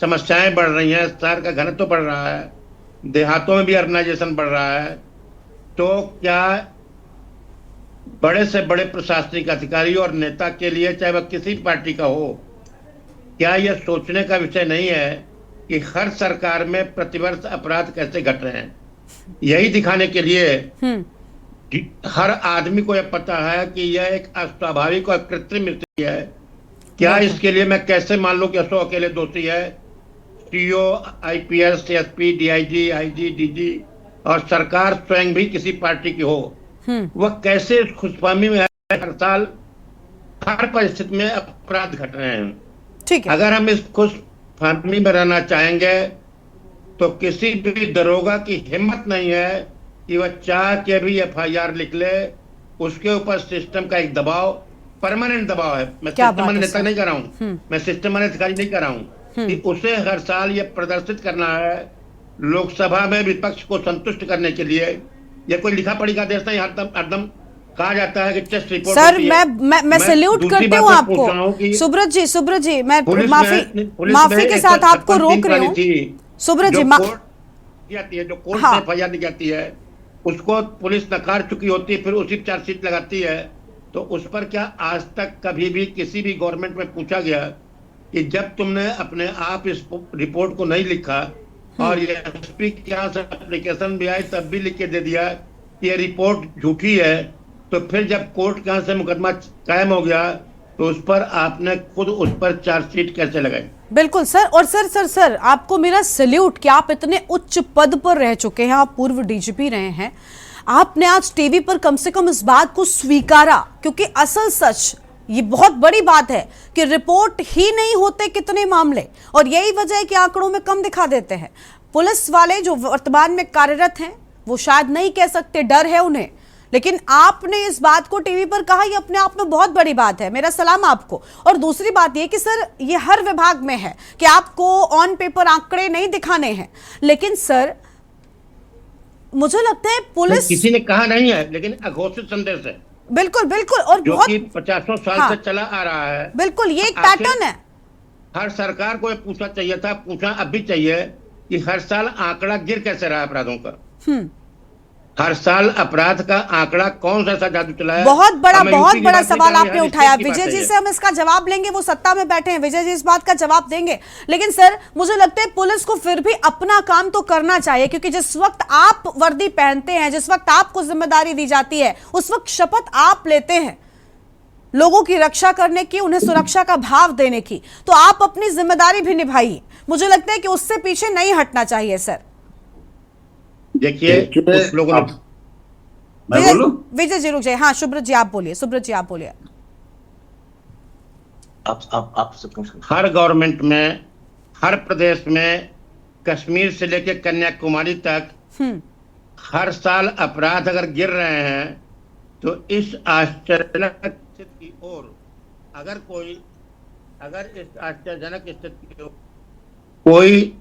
समस्याएं बढ़ रही हैं, शहर का घनत्व बढ़ रहा है, देहातों में भी अर्बनाइजेशन बढ़ रहा है, तो क्या बड़े से बड़े प्रशासनिक अधिकारी और नेता के लिए, चाहे वह किसी पार्टी का हो, क्या यह सोचने का विषय नहीं है कि हर सरकार में प्रतिवर्ष अपराध कैसे घट रहे हैं? यही दिखाने के लिए हर आदमी को यह पता है कि यह एक अस्वाभाविक और कृत्रिम मृत्यु है। क्या इसके लिए मैं कैसे मान लूं कि असो अकेले दोषी है? CO, IPS, SP, DIG, IG, DG और सरकार स्वयं भी किसी पार्टी की हो, वह कैसे इस खुशफहमी में है? हर साल हर परिस्थिति में अपराध घट रहे हैं। ठीक है। अगर हम इस खुशफहमी में रहना चाहेंगे तो किसी भी दरोगा की हिम्मत नहीं है कि वह चाह के भी FIR लिख ले। उसके ऊपर सिस्टम का एक दबाव, परमानेंट दबाव है। मैं सिस्टम वाले नेता नहीं कर रहा हूँ, मैं सिस्टम वाले अधिकारी नहीं कर रहा हूँ कि उसे हर साल ये प्रदर्शित करना है लोकसभा में विपक्ष को संतुष्ट करने के लिए। यह कोई लिखा पढ़ी का देश नहीं, हरदम कहा जाता है कि टेस्ट रिपोर्ट। सर मैं सैल्यूट करती हूँ आपको सुब्रत जी, मैं माफी के साथ आपको रोक रही हूँ। सुब्रत जी, जो कोर्ट में FIR दी जाती है उसको पुलिस नकार चुकी होती है, फिर उसी चार्जशीट लगाती है, तो उस पर क्या आज तक कभी भी किसी भी गवर्नमेंट में पूछा गया कि जब तुमने अपने आप इस रिपोर्ट को नहीं लिखा और ये SP के यहाँ से एप्लीकेशन भी आई तब भी लिख के दे दिया कि ये रिपोर्ट झूठी है, तो फिर जब कोर्ट के यहाँ से मुकदमा कायम हो गया तो उस पर आपने खुद उस पर चार्जशीट कैसे लगाई? बिल्कुल सर। और सर आपको मेरा सैल्यूट कि आप इतने उच्च पद पर रह चुके हैं, आप पूर्व DGP रहे हैं, आपने आज टीवी पर कम से कम इस बात को स्वीकारा, क्योंकि असल सच ये बहुत बड़ी बात है कि रिपोर्ट ही नहीं होते कितने मामले, और यही वजह है कि आंकड़ों में कम दिखा देते हैं। पुलिस वाले जो वर्तमान में कार्यरत हैं वो शायद नहीं कह सकते, डर है उन्हें, लेकिन आपने इस बात को टीवी पर कहा, ये अपने आप में बहुत बड़ी बात है, मेरा सलाम आपको। और दूसरी बात ये कि सर ये हर विभाग में है कि आपको ऑन पेपर आंकड़े नहीं दिखाने हैं, लेकिन सर मुझे लगता है पुलिस, किसी ने कहा नहीं है, लेकिन अघोषित संदेश है। बिल्कुल और जो बहुत कि 50 साल से चला आ रहा है। बिल्कुल, ये एक पैटर्न है। हर सरकार को ये पूछना चाहिए था, पूछना अब भी चाहिए कि हर साल आंकड़ा गिर कैसे रहा अपराधों का। हर साल अपराध का आंकड़ा कौन सा जादू चला है? बहुत बड़ा सवाल आपने उठाया। विजय जी से हम इसका जवाब लेंगे, वो सत्ता में बैठे हैं, विजय जी इस बात का जवाब देंगे। लेकिन सर मुझे लगता है पुलिस को फिर भी अपना काम तो करना चाहिए, क्योंकि जिस वक्त आप वर्दी पहनते हैं, जिस वक्त आपको जिम्मेदारी दी जाती है, उस वक्त शपथ आप लेते हैं लोगों की रक्षा करने की, उन्हें सुरक्षा का भाव देने की, तो आप अपनी जिम्मेदारी भी निभाइए। मुझे लगता है कि उससे पीछे नहीं हटना चाहिए सर। देखिए कुछ लोगों ने, मैं बोलूं? विजय जी रुक जाइए। हाँ सुब्रत जी आप बोलिए। आप हर गवर्नमेंट में, हर प्रदेश में, कश्मीर से लेकर कन्याकुमारी तक हर साल अपराध अगर गिर रहे हैं तो इस आश्चर्यजनक स्थिति की ओर अगर इस आश्चर्यजनक स्थिति की ओर कोई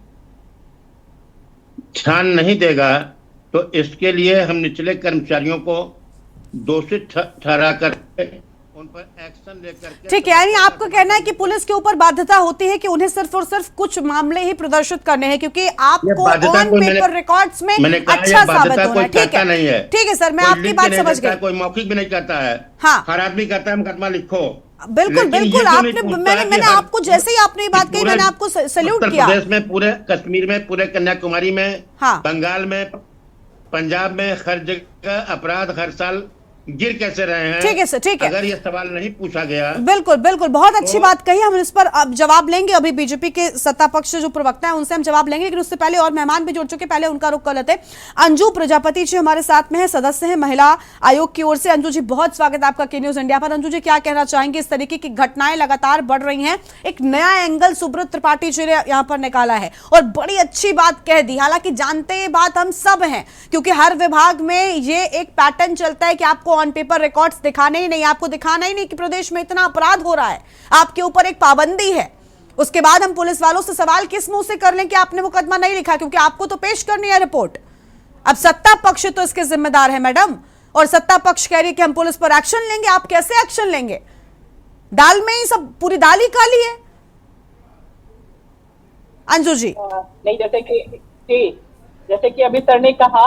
ध्यान नहीं देगा तो इसके लिए हम निचले कर्मचारियों को दोषित ठहरा कर उन पर एक्शन लेकर। ठीक है, यानी आपका कहना है कि पुलिस के ऊपर बाध्यता होती है कि उन्हें सिर्फ और सिर्फ कुछ मामले ही प्रदर्शित करने हैं, क्योंकि आपको ऑन पेपर रिकॉर्ड्स में अच्छा साबित होना है। ठीक है सर, मैं आपकी बात समझ गई। कोई मौखिक भी नहीं कहता है। हाँ, हर आदमी कहता है मुकदमा लिखो। बिल्कुल आपने, मैंने आपको जैसे ही आपने ये बात कही, मैंने आपको सैल्यूट किया। उत्तर प्रदेश में, पूरे कश्मीर में, पूरे कन्याकुमारी में, बंगाल में, पंजाब में, हर जगह अपराध हर साल गिर कैसे रहे हैं? ठीक है सर, ठीक है। अगर ये सवाल नहीं पूछा गया, बिल्कुल बिल्कुल, बहुत अच्छी बात कही, हम इस पर अब जवाब लेंगे। अभी बीजेपी के सत्ता पक्ष जो प्रवक्ता है उनसे हम जवाब लेंगे, लेकिन उससे पहले और मेहमान भी जुड़ चुके, पहले उनका रुख कर लेते। अंजू प्रजापति जी हमारे साथ में है, सदस्य हैं महिला आयोग की ओर से। अंजू जी, बहुत स्वागत है आपका के न्यूज इंडिया पर। अंजू जी, क्या कहना चाहेंगे? इस तरीके की घटनाएं लगातार बढ़ रही हैं, एक नया एंगल सुब्रत त्रिपाठी जी ने यहाँ पर निकाला है और बड़ी अच्छी बात कह दी। हालांकि जानते ये बात हम सब हैं, क्योंकि हर विभाग में ये एक पैटर्न चलता है कि आपको ऑन पेपर रिकॉर्ड्स दिखाने ही नहीं, आपको दिखाना ही नहीं कि प्रदेश में इतना अपराध हो रहा है, आपके ऊपर एक पाबंदी है। उसके बाद हम पुलिस वालों से सवाल किस मुंह से कर लें कि आपने मुकदमा नहीं लिखा, क्योंकि आपको तो पेश करनी है रिपोर्ट। अब सत्ता पक्ष तो इसके जिम्मेदार है मैडम, और सत्ता पक्ष कह रही है कि हम पुलिस पर एक्शन लेंगे। आप कैसे एक्शन लेंगे? दाल में ही सब, पूरी दाल ही काली है। अंजू जी। नहीं, जैसे कि अभी सर ने कहा,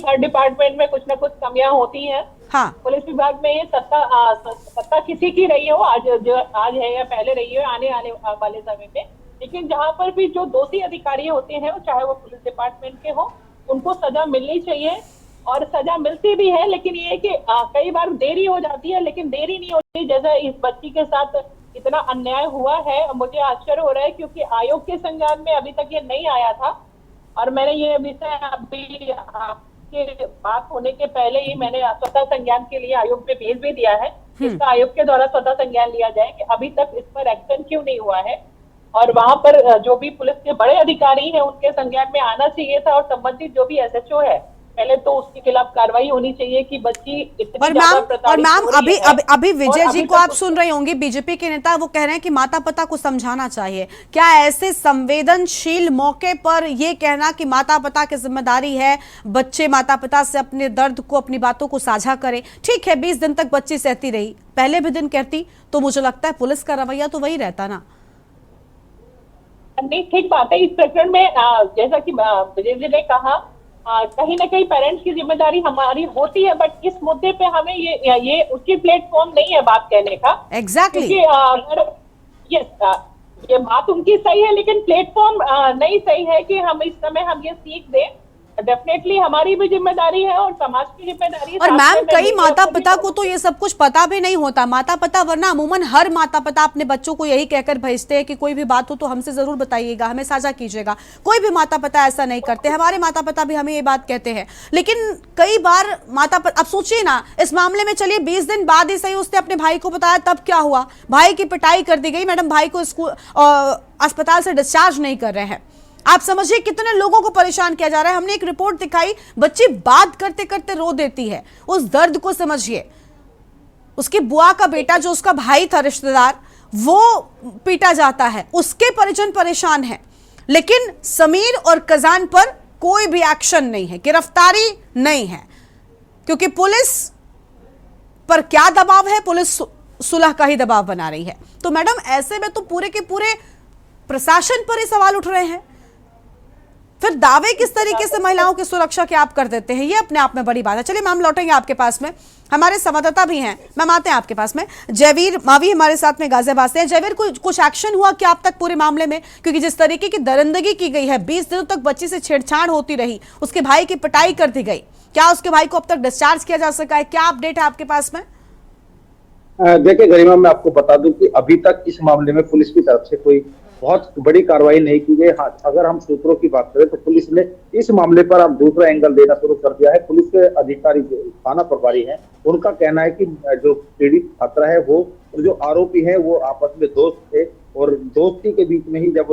हर डिपार्टमेंट में कुछ ना कुछ कमियां होती हैं। हाँ। पुलिस विभाग में ये सत्ता किसी की रही हो, आज है या पहले रही हो, आने वाले समय में, लेकिन जहां पर भी जो दोषी अधिकारी होते हैं, चाहे वो पुलिस डिपार्टमेंट के हो, उनको सजा मिलनी चाहिए और सजा मिलती भी है। लेकिन ये कि कई बार देरी हो जाती है, लेकिन देरी नहीं होती। जैसा इस बच्ची के साथ इतना अन्याय हुआ है, मुझे आश्चर्य हो रहा है, क्योंकि आयोग के संज्ञान में अभी तक ये नहीं आया था और मैंने ये विषय अभी आपके बात होने के पहले ही मैंने स्वतः संज्ञान के लिए आयोग में भेज भी दिया है। इसका आयोग के द्वारा स्वतः संज्ञान लिया जाए कि अभी तक इस पर एक्शन क्यों नहीं हुआ है, और वहां पर जो भी पुलिस के बड़े अधिकारी हैं उनके संज्ञान में आना चाहिए था, और संबंधित जो भी एसएचओ है पहले तो उसके खिलाफ कार्रवाई होनी चाहिए कि बच्ची इतनी ज्यादा प्रताड़ित हो रही है। अभी विजय जी को आप सुन रही होंगी, बीजेपी के नेता वो कह रहे हैं कि माता पिता को समझाना चाहिए। क्या ऐसे संवेदनशील मौके पर ये कहना कि माता पिता की जिम्मेदारी है, बच्चे माता पिता से अपने दर्द को, अपनी बातों को साझा करें? ठीक है, 20 दिन तक बच्ची सहती रही, पहले भी दिन कहती, तो मुझे लगता है पुलिस का रवैया तो वही रहता ना। नहीं, ठीक बात है। इस प्रकरण में जैसा कि विजय जी ने कहा, कहीं ना कहीं पेरेंट्स की जिम्मेदारी हमारी होती है, बट इस मुद्दे पे हमें ये उसकी प्लेटफॉर्म नहीं है बात कहने का। एग्जैक्टली। ये बात उनकी सही है, लेकिन प्लेटफॉर्म नहीं सही है कि हम इस समय हम ये सीख दें। डेफिनेटली हमारी भी जिम्मेदारी है और समाज की जिम्मेदारी है। और मैम, कई माता पिता को तो ये सब कुछ पता भी नहीं होता। माता पिता, वरना अमूमन हर माता पिता अपने बच्चों को यही कहकर भेजते हैं कि कोई भी बात हो तो हमसे जरूर बताइएगा, हमें साझा कीजिएगा। कोई भी माता पिता ऐसा नहीं करते, हमारे माता पिता भी हमें ये बात कहते हैं। लेकिन कई बार माता पिता, अब सोचिए ना, इस मामले में चलिए 20 दिन बाद ही सही उसने अपने भाई को बताया, तब क्या हुआ? भाई की पिटाई कर दी गई, मैडम भाई को स्कूल अस्पताल से डिस्चार्ज नहीं कर रहे हैं। आप समझिए कितने लोगों को परेशान किया जा रहा है। हमने एक रिपोर्ट दिखाई, बच्ची बात करते करते रो देती है। उस दर्द को समझिए। उसकी बुआ का बेटा, जो उसका भाई था रिश्तेदार, वो पीटा जाता है, उसके परिजन परेशान हैं, लेकिन समीर और कजान पर कोई भी एक्शन नहीं है, गिरफ्तारी नहीं है, क्योंकि पुलिस पर क्या दबाव है? पुलिस सुलह का ही दबाव बना रही है। तो मैडम, ऐसे में तो पूरे के पूरे प्रशासन पर ही सवाल उठ रहे हैं। फिर दावे किस तरीके से महिलाओं की सुरक्षा के आप कर देते हैं, ये अपने आप में बड़ी बात है। चलिए मैम, लौटेंगे आपके पास में, हमारे संवाददाता भी हैं, मैम आते हैं आपके पास में। जयवीर मावी हमारे साथ में गाजियाबाद से हैं। जयवीर, कुछ एक्शन हुआ क्या अब तक पूरे मामले में? क्योंकि जिस तरीके की दरिंदगी की गई है, 20 दिनों तक बच्ची से छेड़छाड़ होती रही, उसके भाई की पिटाई कर दी गई, क्या उसके भाई को अब तक डिस्चार्ज किया जा सका है? क्या अपडेट है आपके पास में? देखिए गरिमा, मैं आपको बता दूं कि अभी तक इस मामले में पुलिस की तरफ से कोई बहुत बड़ी कार्रवाई नहीं की गई। हाँ, अगर हम सूत्रों की बात करें तो पुलिस ने इस मामले पर अब दूसरा एंगल देना शुरू कर दिया है। पुलिस के अधिकारी जो थाना प्रभारी हैं, उनका कहना है कि जो पीड़ित छात्रा है वो, जो आरोपी है वो आपस में दोस्त थे, और दोस्ती के बीच में ही जब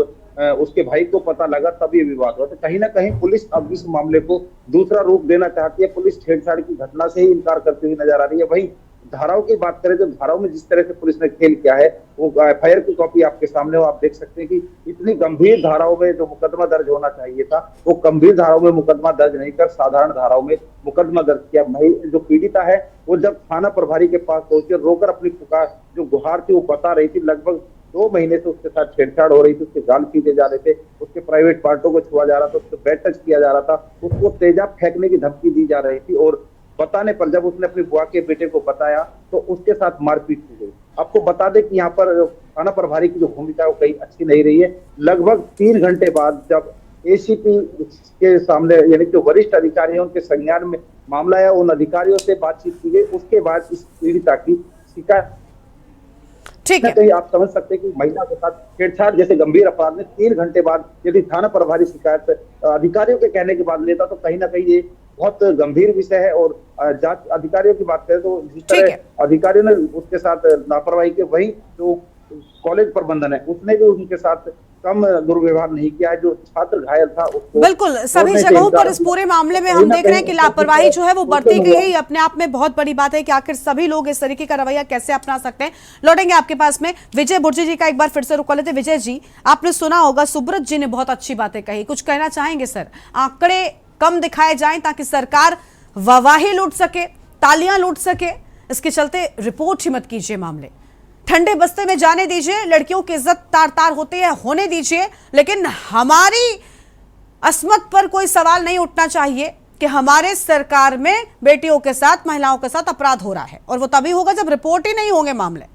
उसके भाई को पता लगा तब ये विवाद हुआ। तो कहीं ना कहीं पुलिस अब इस मामले को दूसरा रूप देना चाहती है। पुलिस छेड़छाड़ की घटना से ही इनकार करती हुई नजर आ रही है। वहीं धाराओं की बात करें तो धाराओं में जिस तरह से पुलिस ने खेल किया है, वो एफआईआर की कॉपी आपके सामने हो, आप देख सकते हैं कि इतनी गंभीर धाराओं में जो मुकदमा दर्ज होना चाहिए था, वो गंभीर धाराओं में मुकदमा दर्ज नहीं कर साधारण धाराओं में मुकदमा दर्ज किया। जो पीड़िता है वो जब थाना प्रभारी के पास पहुंची, रोकर अपनी पुकार जो गुहार थी वो बता रही थी, लगभग 2 महीने से उसके साथ छेड़छाड़ हो रही थी, उसके गाल पीटे जा रहे थे, उसके प्राइवेट पार्टों को छुआ जा रहा था, उसको बेड टच किया जा रहा था, उसको तेजाब फेंकने की धमकी दी जा रही थी, और बताने पर जब उसने अपनी बुआ के बेटे को बताया तो उसके साथ मारपीट की गई। आपको बता दें कि यहाँ पर थाना प्रभारी की जो भूमिका है वो कहीं अच्छी नहीं रही है। लगभग 3 घंटे बाद जब एसीपी के सामने, यानी कि वरिष्ठ अधिकारी हैं उनके संज्ञान में मामला है, उन अधिकारियों से बातचीत की गई, उसके बाद इस पीड़िता की शिकायत। ठीक है, कहीं आप समझ सकते हैं कि महिला के साथ छेड़छाड़ जैसे गंभीर अपराध में 3 घंटे बाद यदि थाना प्रभारी शिकायत अधिकारियों के कहने के बाद लेता तो कहीं ना कहीं ये बहुत गंभीर विषय है। और जांच अधिकारियों की बात करें तो जिस तरह अधिकारियों ने उसके साथ लापरवाही के, वही जो कॉलेज प्रबंधन है उसने भी उनके साथ कम दुर्व्यवहार नहीं किया है। जो छात्र घायल था उसको बिल्कुल सभी जगहों पर इस पूरे मामले में हम देख रहे हैं कि लापरवाही जो है वो बढ़ती गई है। अपने आप में बहुत बड़ी बात है कि आखिर सभी लोग इस तरीके का रवैया कैसे अपना सकते हैं। लौटेंगे आपके पास में विजय बुर्जी जी का एक बार फिर से रुक लेते। विजय जी, आपने सुना होगा सुब्रत जी ने बहुत अच्छी बातें कही, कुछ कहना चाहेंगे सर? आंकड़े कम दिखाए जाएं ताकि सरकार वाहवाही लूट सके, तालियां लूट सके, इसके चलते रिपोर्ट ही मत कीजिए, मामले ठंडे बस्ते में जाने दीजिए, लड़कियों की इज्जत तार तार होती है होने दीजिए, लेकिन हमारी अस्मत पर कोई सवाल नहीं उठना चाहिए कि हमारे सरकार में बेटियों के साथ, महिलाओं के साथ अपराध हो रहा है, और वो तभी होगा जब रिपोर्ट ही नहीं होंगे मामले।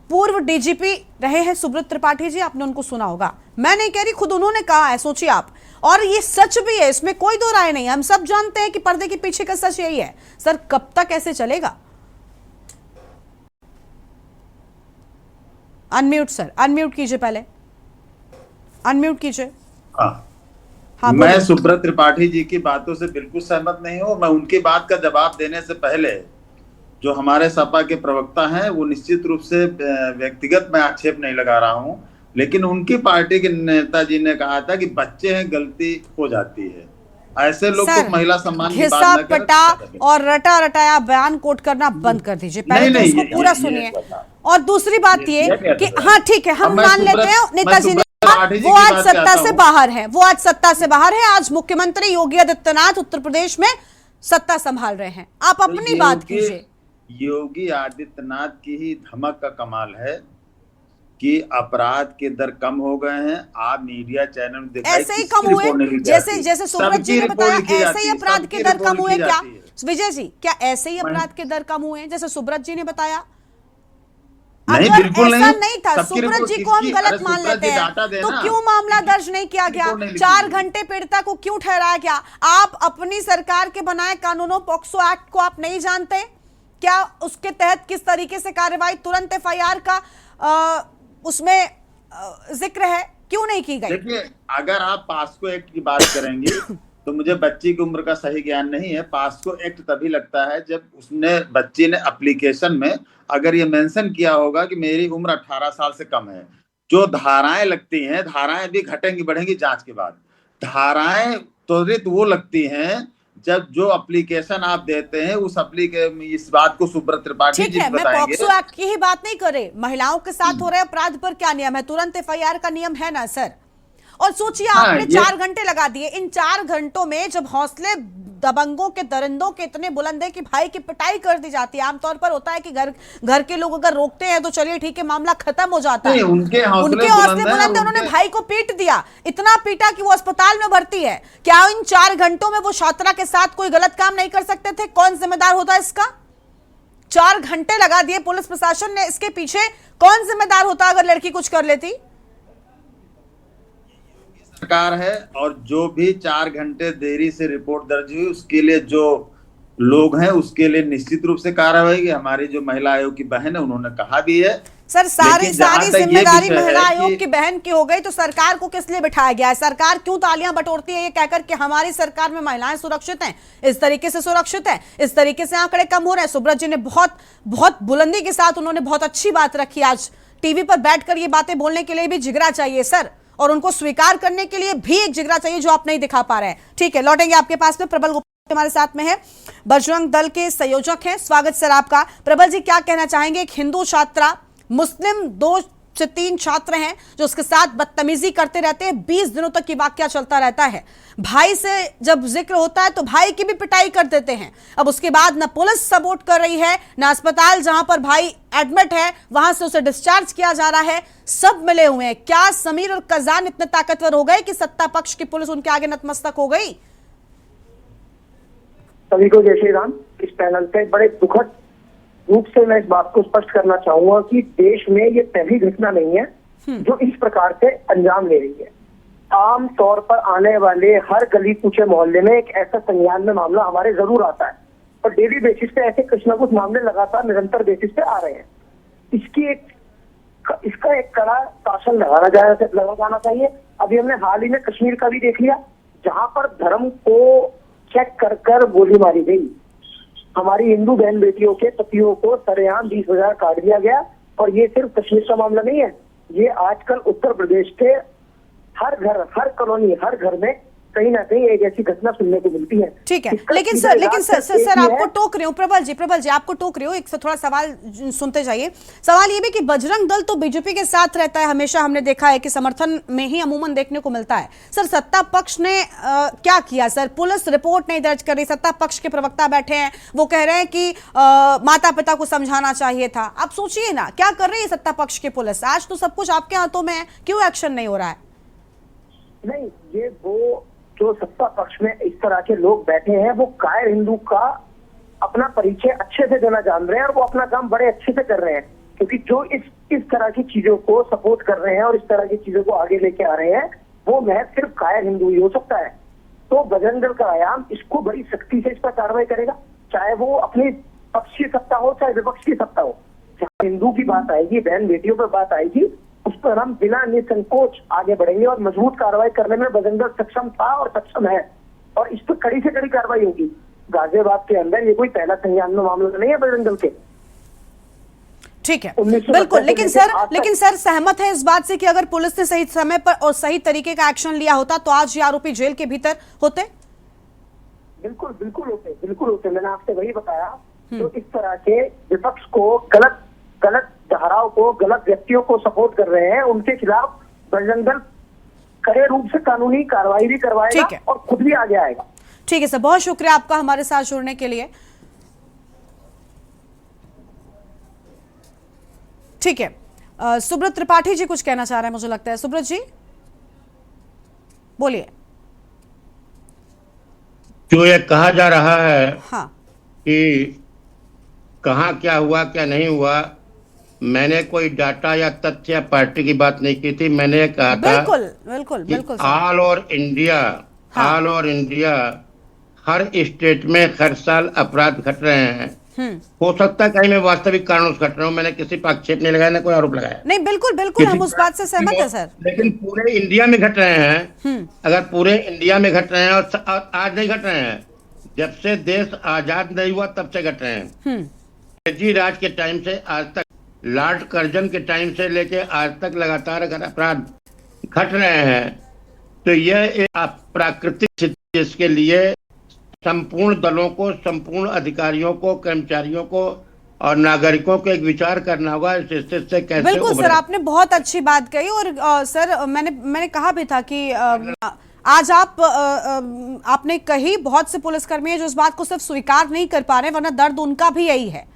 पूर्व डीजीपी रहे हैं सुब्रत त्रिपाठी जी, आपने उनको सुना होगा, मैं नहीं कह रही, खुद उन्होंने कहा है, सोचिए आप, और ये सच भी है, इसमें कोई दो राय नहीं है। हम सब जानते हैं कि पर्दे के पीछे का सच यही है। सर कब तक ऐसे चलेगा? अनम्यूट सर, अनम्यूट कीजिए, पहले अनम्यूट कीजिए। हाँ, मैं सुब्रत त्रिपाठी जी की बातों से बिल्कुल सहमत नहीं हूँ। मैं उनकी बात का जवाब देने से पहले जो हमारे सपा के प्रवक्ता हैं वो निश्चित रूप से व्यक्तिगत मैं आक्षेप नहीं लगा रहा हूँ, लेकिन उनकी पार्टी के नेताजी ने कहा था कि बच्चे हैं, गलती हो जाती है, ऐसे लोग को महिला सम्मान की बात न करें। पटा और रटा रटाया बयान कोट करना बंद कर दीजिए, पहले तो उसको पूरा सुनिए। और दूसरी बात ये कि हाँ ठीक है, हम मान लेते हैं नेताजी ने वो आज सत्ता से बाहर है, वो आज सत्ता से बाहर है, आज मुख्यमंत्री योगी आदित्यनाथ उत्तर प्रदेश में सत्ता संभाल रहे हैं। आप अपनी बात कीजिए। योगी आदित्यनाथ की ही धमक का कमाल है कि अपराध के दर कम हो गए हैं। आप मीडिया चैनल दिखाइए, ऐसे ही कम हुए, जैसे सुब्रत जी ने बताया, ऐसे ही अपराध के दर कम हुए क्या विजय जी? क्या ऐसे ही अपराध के दर कम हुए जैसे सुब्रत जी ने बताया? नहीं, अगर बिल्कुल ऐसा नहीं था, सुब्रत जी को हम गलत मान लेते हैं, तो क्यों मामला दर्ज नहीं किया गया? 4 घंटे पीड़िता को क्यों ठहराया गया? आप अपनी सरकार के बनाए कानूनों, पॉक्सो एक्ट को आप नहीं जानते क्या? उसके तहत किस तरीके से कार्रवाई, तुरंत एफआईआर का उसमें जिक्र है, क्यों नहीं की गई? देखिए, अगर आप पास्को एक्ट की बात करेंगे तो मुझे बच्ची की उम्र का सही ज्ञान नहीं है। पास्को एक्ट तभी लगता है जब उसने, बच्ची ने एप्लीकेशन में अगर ये मेंशन किया होगा कि मेरी उम्र 18 साल से कम है। जो धाराएं लगती हैं, धाराएं भी घटेंगी बढ़ेंगी जांच के बाद। धाराएं त्वरित वो लगती हैं जब जो एप्लीकेशन आप देते हैं उस इस बात को सुब्रत त्रिपाठी जी बताएंगे। मैं पॉक्सो एक्ट की ही बात नहीं कर रही, महिलाओं के साथ हो रहे अपराध पर क्या नियम है? तुरंत एफआईआर का नियम है ना सर? और सोचिए आपने 4 घंटे लगा दिए, इन 4 घंटों में जब हौसले दबंगों के, दरिंदों के इतने बुलंद है कि भाई की पिटाई कर दी जाती है। आमतौर पर होता है कि घर के लोग अगर रोकते हैं तो चलिए ठीक है, मामला खत्म हो जाता है। उनके हौसले बुलंद है, उन्होंने भाई को पीट दिया, इतना पीटा कि वो अस्पताल में भर्ती है। क्या इन 4 घंटों में वो छात्रा के साथ कोई गलत काम नहीं कर सकते थे? कौन जिम्मेदार होता है इसका? 4 घंटे लगा दिए पुलिस प्रशासन ने, इसके पीछे कौन जिम्मेदार होता अगर लड़की कुछ कर लेती? सरकार है, और जो भी 4 घंटे देरी से रिपोर्ट दर्ज हुई उसके लिए जो लोग हैं उसके लिए निश्चित रूप से कार्रवाई की। हमारी जो महिला आयोग की बहन है उन्होंने कहा भी है। सर सारी जिम्मेदारी महिला आयोग की बहन की हो गई तो सरकार को किस लिए बिठाया गया है? सरकार क्यों तालियां बटोरती है ये कहकर कि हमारी सरकार में महिलाएं सुरक्षित हैं, इस तरीके से सुरक्षित है, इस तरीके से आंकड़े कम हो रहे हैं? सुब्रत जी ने बहुत बुलंदी के साथ उन्होंने बहुत अच्छी बात रखी। आज टीवी पर बैठकर ये बातें बोलने के लिए भी जिगरा चाहिए सर, और उनको स्वीकार करने के लिए भी एक जिगरा चाहिए जो आप नहीं दिखा पा रहे हैं। ठीक है, लौटेंगे आपके पास में। प्रबल गुप्ता हमारे साथ में है, बजरंग दल के संयोजक हैं। स्वागत सर आपका। प्रबल जी, क्या कहना चाहेंगे? एक हिंदू छात्रा, मुस्लिम 2 से 3 छात्र हैं जो उसके साथ बदतमीजी करते रहते हैं, 20 दिनों तक ये वाकया चलता रहता है। भाई से जब जिक्र होता है तो भाई की भी पिटाई कर देते हैं। अब उसके बाद न पुलिस सपोर्ट कर रही है, न अस्पताल जहां पर भाई एडमिट है वहां से उसे डिस्चार्ज किया जा रहा है, सब मिले हुए हैं। क्या समीर और कजान इतने ताकतवर हो गए कि सत्ता पक्ष की पुलिस उनके आगे नतमस्तक हो गई? सभी को जय श्री राम। इस पैनल पे बड़े दुखद रूप से मैं इस बात को स्पष्ट करना चाहूंगा कि देश में ये पहली घटना नहीं है जो इस प्रकार से अंजाम ले रही है। आम तौर पर आने वाले हर गली पूछे मोहल्ले में एक ऐसा संज्ञान में मामला हमारे जरूर आता है और डेली बेसिस पे ऐसे कुछ ना कुछ मामले लगातार निरंतर बेसिस पे आ रहे हैं। इसका एक कड़ा शासन लगाया जाना चाहिए। अभी हमने हाल ही में कश्मीर का भी देख लिया, जहां पर धर्म को चेक कर कर गोली मारी गई। हमारी हिंदू बहन बेटियों के पतियों को सरेआम 20,000 काट दिया गया। और ये सिर्फ कश्मीर का मामला नहीं है, ये आजकल उत्तर प्रदेश के हर घर, हर कॉलोनी, हर घर में कहीं ना कहीं एक ऐसी घटना सुनने को मिलती है। ठीक है, लेकिन सर आपको टोक रहे हो, प्रबल जी आपको टोक रहे हो, एक थोड़ा सवाल सुनते जाइए। सवाल ये भी कि बजरंग दल तो बीजेपी के साथ रहता है, हमेशा हमने देखा है कि समर्थन में ही अमूमन देखने को मिलता है। सर सत्ता पक्ष ने क्या किया? सर पुलिस रिपोर्ट नहीं दर्ज कर रही, सत्ता पक्ष के प्रवक्ता बैठे हैं, वो कह रहे हैं कि माता पिता को समझाना चाहिए था। आप सोचिए ना, क्या कर रही है सत्ता पक्ष की पुलिस? आज तो सब कुछ आपके हाथों में है, क्यों एक्शन नहीं हो रहा है? नहीं, ये वो जो सत्ता पक्ष में इस तरह के लोग बैठे हैं, वो कायर हिंदू का अपना परिचय अच्छे से देना जान रहे हैं और वो अपना काम बड़े अच्छे से कर रहे हैं। क्योंकि जो इस तरह की चीजों को सपोर्ट कर रहे हैं और इस तरह की चीजों को आगे लेके आ रहे हैं, वो महज सिर्फ कायर हिंदू ही हो सकता है। तो बजरंग दल का आयाम इसको बड़ी सख्ती से इस पर कार्रवाई करेगा, चाहे वो अपनी पक्ष की सत्ता हो चाहे विपक्ष की सत्ता हो। जहाँ हिंदू की बात आएगी, बहन बेटियों पर बात आएगी, उस पर हम बिना निसंकोच आगे बढ़ेंगे और मजबूत कार्रवाई करने में बजरंग दल सक्षम था और सक्षम है, और इस पर कड़ी से कड़ी कार्रवाई होगी। गाजियाबाद के अंदर ये कोई पहला संज्ञान में मामला नहीं है बजरंग दल के। ठीक है, बिल्कुल। लेकिन सर सहमत है इस बात से कि अगर पुलिस ने सही समय पर और सही तरीके का एक्शन लिया होता तो आज ये आरोपी जेल के भीतर होते? बिल्कुल होते। मैंने आपसे वही बताया। तो इस तरह के विपक्ष को गलत धाराओं को, गलत व्यक्तियों को सपोर्ट कर रहे हैं, उनके खिलाफ बजरंग दल कड़े रूप से कानूनी कार्रवाई भी करवाएगा और खुद भी आगे आएगा। ठीक है सर, बहुत शुक्रिया आपका हमारे साथ जुड़ने के लिए। ठीक है, सुब्रत त्रिपाठी जी कुछ कहना चाह रहे हैं, मुझे लगता है। सुब्रत जी बोलिए। जो ये कहा जा रहा है हाँ, कि कहाँ क्या हुआ क्या नहीं हुआ, मैंने कोई डाटा या तथ्य या पार्टी की बात नहीं की थी। मैंने कहा था बिल्कुल ऑल ओवर इंडिया हर स्टेट में हर साल अपराध घट रहे हैं। हो सकता है कहीं मैं वास्तविक कारणों से घट रहा हूँ, मैंने किसी पर आक्षेप नहीं लगाया, ना कोई आरोप लगाया। नहीं, बिल्कुल हम उस बात से सहमत है सर। लेकिन पूरे इंडिया में घट रहे हैं। अगर पूरे इंडिया में घट रहे हैं और आज नहीं घट रहे हैं, जब से देश आजाद नहीं हुआ तब से घट रहे हैं। अंग्रेजी राज के टाइम से आज तक, लॉर्ड कर्जन के टाइम से लेके आज तक लगातार अगर अपराध घट रहे हैं, तो यह एक अप्राकृतिक स्थिति, इसके लिए संपूर्ण दलों को, संपूर्ण अधिकारियों को, कर्मचारियों को और नागरिकों को एक विचार करना होगा इस स्थिति से कैसे। बिल्कुल सर, आपने बहुत अच्छी बात कही। और सर मैंने कहा भी था कि आज आपने कही, बहुत से पुलिसकर्मी हैं जो इस बात को सिर्फ स्वीकार नहीं कर पा रहे, वरना दर्द उनका भी यही है,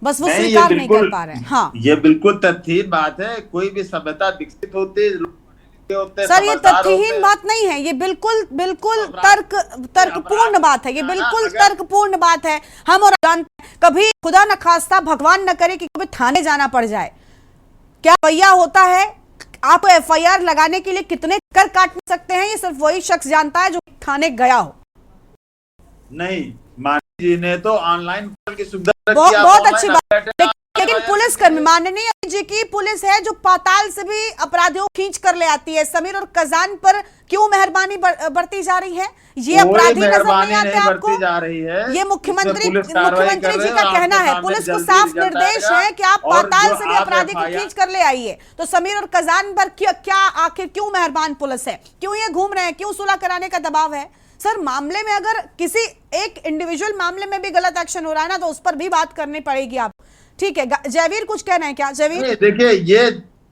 बस वो स्वीकार नहीं कर पा रहे हैं। हाँ, ये बिल्कुल तथ्यहीन बात है। कोई भी सभ्यता विकसित होती होते सर, ये तथ्यहीन बात नहीं है, ये बिल्कुल तर्कपूर्ण बात है। ये बिल्कुल तर्कपूर्ण बात है। हम और जानते हैं, कभी खुदा न खास्ता, भगवान न करे कि कभी थाने जाना पड़ जाए। क्या भैया होता है, आप एफआईआर लगाने के लिए कितने कर काट सकते हैं, ये सिर्फ वही शख्स जानता है जो थाने गया हो। नहीं, माननीय जी ने तो ऑनलाइन की सुविधा बहुत अच्छी बात, लेकिन पुलिसकर्मी, माननीय जी की पुलिस है जो पाताल से भी अपराधियों को खींच कर ले आती है। समीर और कजान पर क्यों मेहरबानी बरती जा रही है? ये अपराधी नजर नहीं आते आपको? ये मुख्यमंत्री जी का कहना है, पुलिस को साफ निर्देश है कि आप पाताल से भी अपराधी को खींच कर ले आइए। तो समीर और कजान पर क्या आखिर क्यों मेहरबान पुलिस है? क्यों ये घूम रहे हैं? क्यों सुलह कराने का दबाव है? सर, मामले में अगर किसी एक इंडिविजुअल मामले में भी गलत एक्शन हो रहा है ना, तो उस पर भी बात करनी पड़ेगी आप। ठीक है, जयवीर कुछ कहना है क्या? जयवीर,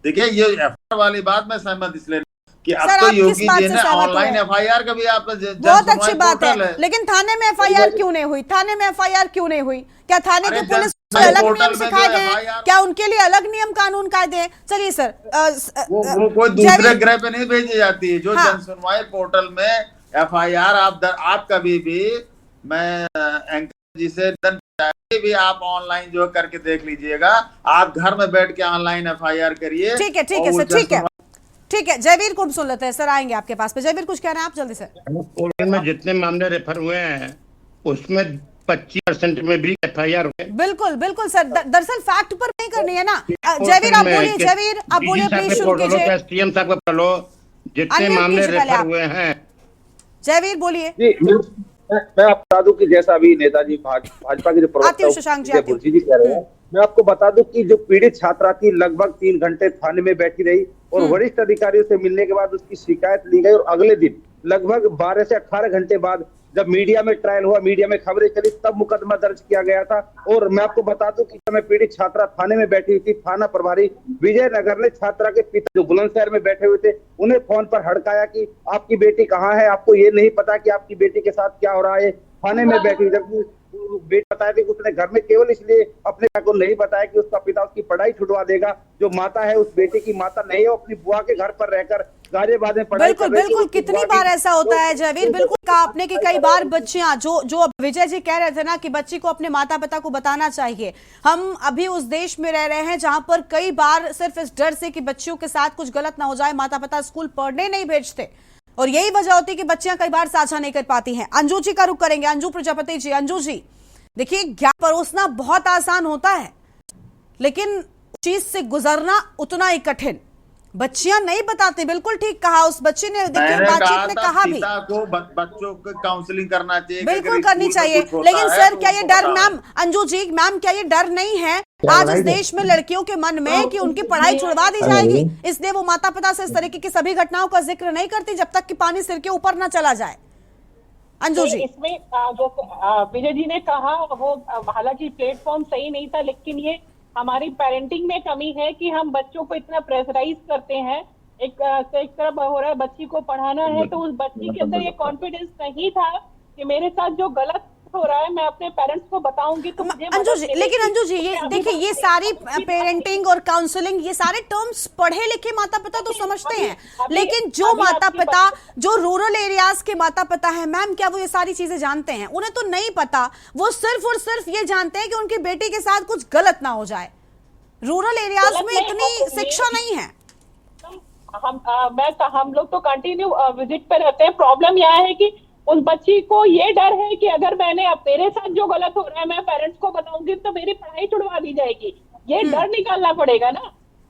देखिए ये एफआईआर वाली बात में सहमत इसलिए कि अब तो योगी जी ने ऑनलाइन एफआईआर का भी आपने बहुत अच्छी बात है, लेकिन थाने में एफआईआर क्यों नहीं हुई? थाने में एफआईआर क्यों नहीं हुई? क्या थाने की पुलिस को अलग नियम सिखाए गए हैं? क्या उनके लिए अलग नियम कानून कायदे हैं? चलिए सर, वो कोई दूसरे ग्रह पे नहीं भेजी जाती है। जो जन सुनवाई पोर्टल में एफआईआर आप कभी भी, मैं एंकर जी से भी आप ऑनलाइन जो करके देख लीजिएगा, आप घर में बैठ के ऑनलाइन एफआईआर करिए। ठीक है सर, ठीक है। ठीक है, जयवीर को हम सुन लेते हैं। सर आएंगे आपके पास पे। जयवीर कुछ कहना है आप जल्दी से। में जितने मामले रेफर हुए हैं उसमें 25% में भी FIR हुए। बिल्कुल बिल्कुल सर, दरअसल फैक्ट पर नहीं करनी है ना। जयवीर आप बोलिए, जयवीर आप बोलिए प्लीज, शुरू कीजिए। STM साहब का लो, जितने मामले रेफर हुए हैं। जयवीर बोलिए। मैं आपको बता दूं कि जैसा अभी नेताजी भाजपा के जो प्रवक्ता बुर्जी जी कह रहे हैं, मैं आपको बता दूं कि जो पीड़ित छात्रा थी लगभग 3 घंटे थाने में बैठी रही और वरिष्ठ अधिकारियों से मिलने के बाद उसकी शिकायत ली गई और अगले दिन लगभग 12 से 18 घंटे बाद जब मीडिया में ट्रायल हुआ, मीडिया में खबरें चली, तब मुकदमा दर्ज किया गया था। और मैं आपको बता दूं कि मैं पीड़ित छात्रा थाने में बैठी हुई थी, थाना प्रभारी विजयनगर ने छात्रा के पिता जो बुलंदशहर में बैठे हुए थे उन्हें फोन पर हड़काया कि आपकी बेटी कहाँ है, आपको ये नहीं पता कि आपकी बेटी के साथ क्या हो रहा है। थाने में बैठी, जबकि बेटी बताया कि उसने घर में केवल इसलिए अपने पिता को नहीं बताया कि उसका पिता उसकी पढ़ाई छुड़वा देगा। जो माता है उस बेटी की माता नहीं है, अपनी बुआ के घर पर रहकर गाजियाबाद में पढ़ाई कर रही थी। बिल्कुल कितनी बार ऐसा होता है जयवीर, बिल्कुल कहा आपने कि कई बार बच्चियां जो विजय जी कह रहे थे ना कि बच्ची को अपने माता पिता को बताना चाहिए। हम अभी उस देश में रह रहे हैं जहां पर कई बार सिर्फ इस डर से कि बच्चियों के साथ कुछ गलत ना हो जाए माता पिता स्कूल पढ़ने नहीं भेजते, और यही वजह होती है कि बच्चियां कई बार साझा नहीं कर पाती हैं। अंजू जी का रुख करेंगे, अंजू प्रजापति जी। अंजू जी देखिए, ज्ञान परोसना बहुत आसान होता है लेकिन चीज से गुजरना उतना ही कठिन। बच्चियां नहीं बताती, बिल्कुल ठीक कहा उस बच्ची ने, देखिए बातचीत में कहा भी को बच्चों को काउंसलिंग करना चाहिए, बिल्कुल करनी चाहिए। लेकिन सर क्या ये डर, मैम अंजू जी मैम, क्या ये डर नहीं है आज इस देश में लड़कियों के मन में कि उनकी पढ़ाई छुड़वा दी जाएगी, इसलिए वो माता पिता से इस तरीके की सभी घटनाओं का जिक्र नहीं करती जब तक कि पानी सिर के ऊपर ना चला जाए? अंजू जी, इसमें जो विजय जी ने कहा वो हालांकि प्लेटफॉर्म सही नहीं था, लेकिन ये हमारी पेरेंटिंग में कमी है कि हम बच्चों को इतना प्रेशराइज करते हैं। एक तरफ हो रहा है बच्ची को पढ़ाना है, तो उस बच्ची के अंदर ये कॉन्फिडेंस नहीं था कि मेरे साथ जो गलत हो रहा है मैं अपने पेरेंट्स को बताऊंगी तो मुझे अंजू जी, लेकिन अंजू जी ये देखिए, ये सारी पेरेंटिंग और काउंसलिंग ये सारे टर्म्स पढ़े लिखे माता पिता तो समझते हैं, लेकिन जो माता पिता जो रूरल एरियाज के माता पिता हैं मैम, क्या वो ये सारी चीजें जानते हैं? उन्हें तो नहीं पता, वो सिर्फ और सिर्फ ये जानते हैं कि उनकी बेटी के साथ कुछ गलत ना हो जाए। रूरल एरियाज में इतनी शिक्षा नहीं है। हम लोग तो कंटिन्यू विजिट पे रहते हैं। प्रॉब्लम यह है कि उस बच्ची को ये डर है कि अगर मैंने अब मेरे साथ जो गलत हो रहा है मैं पेरेंट्स को बताऊंगी तो मेरी पढ़ाई छुड़वा दी जाएगी। ये डर निकालना पड़ेगा ना।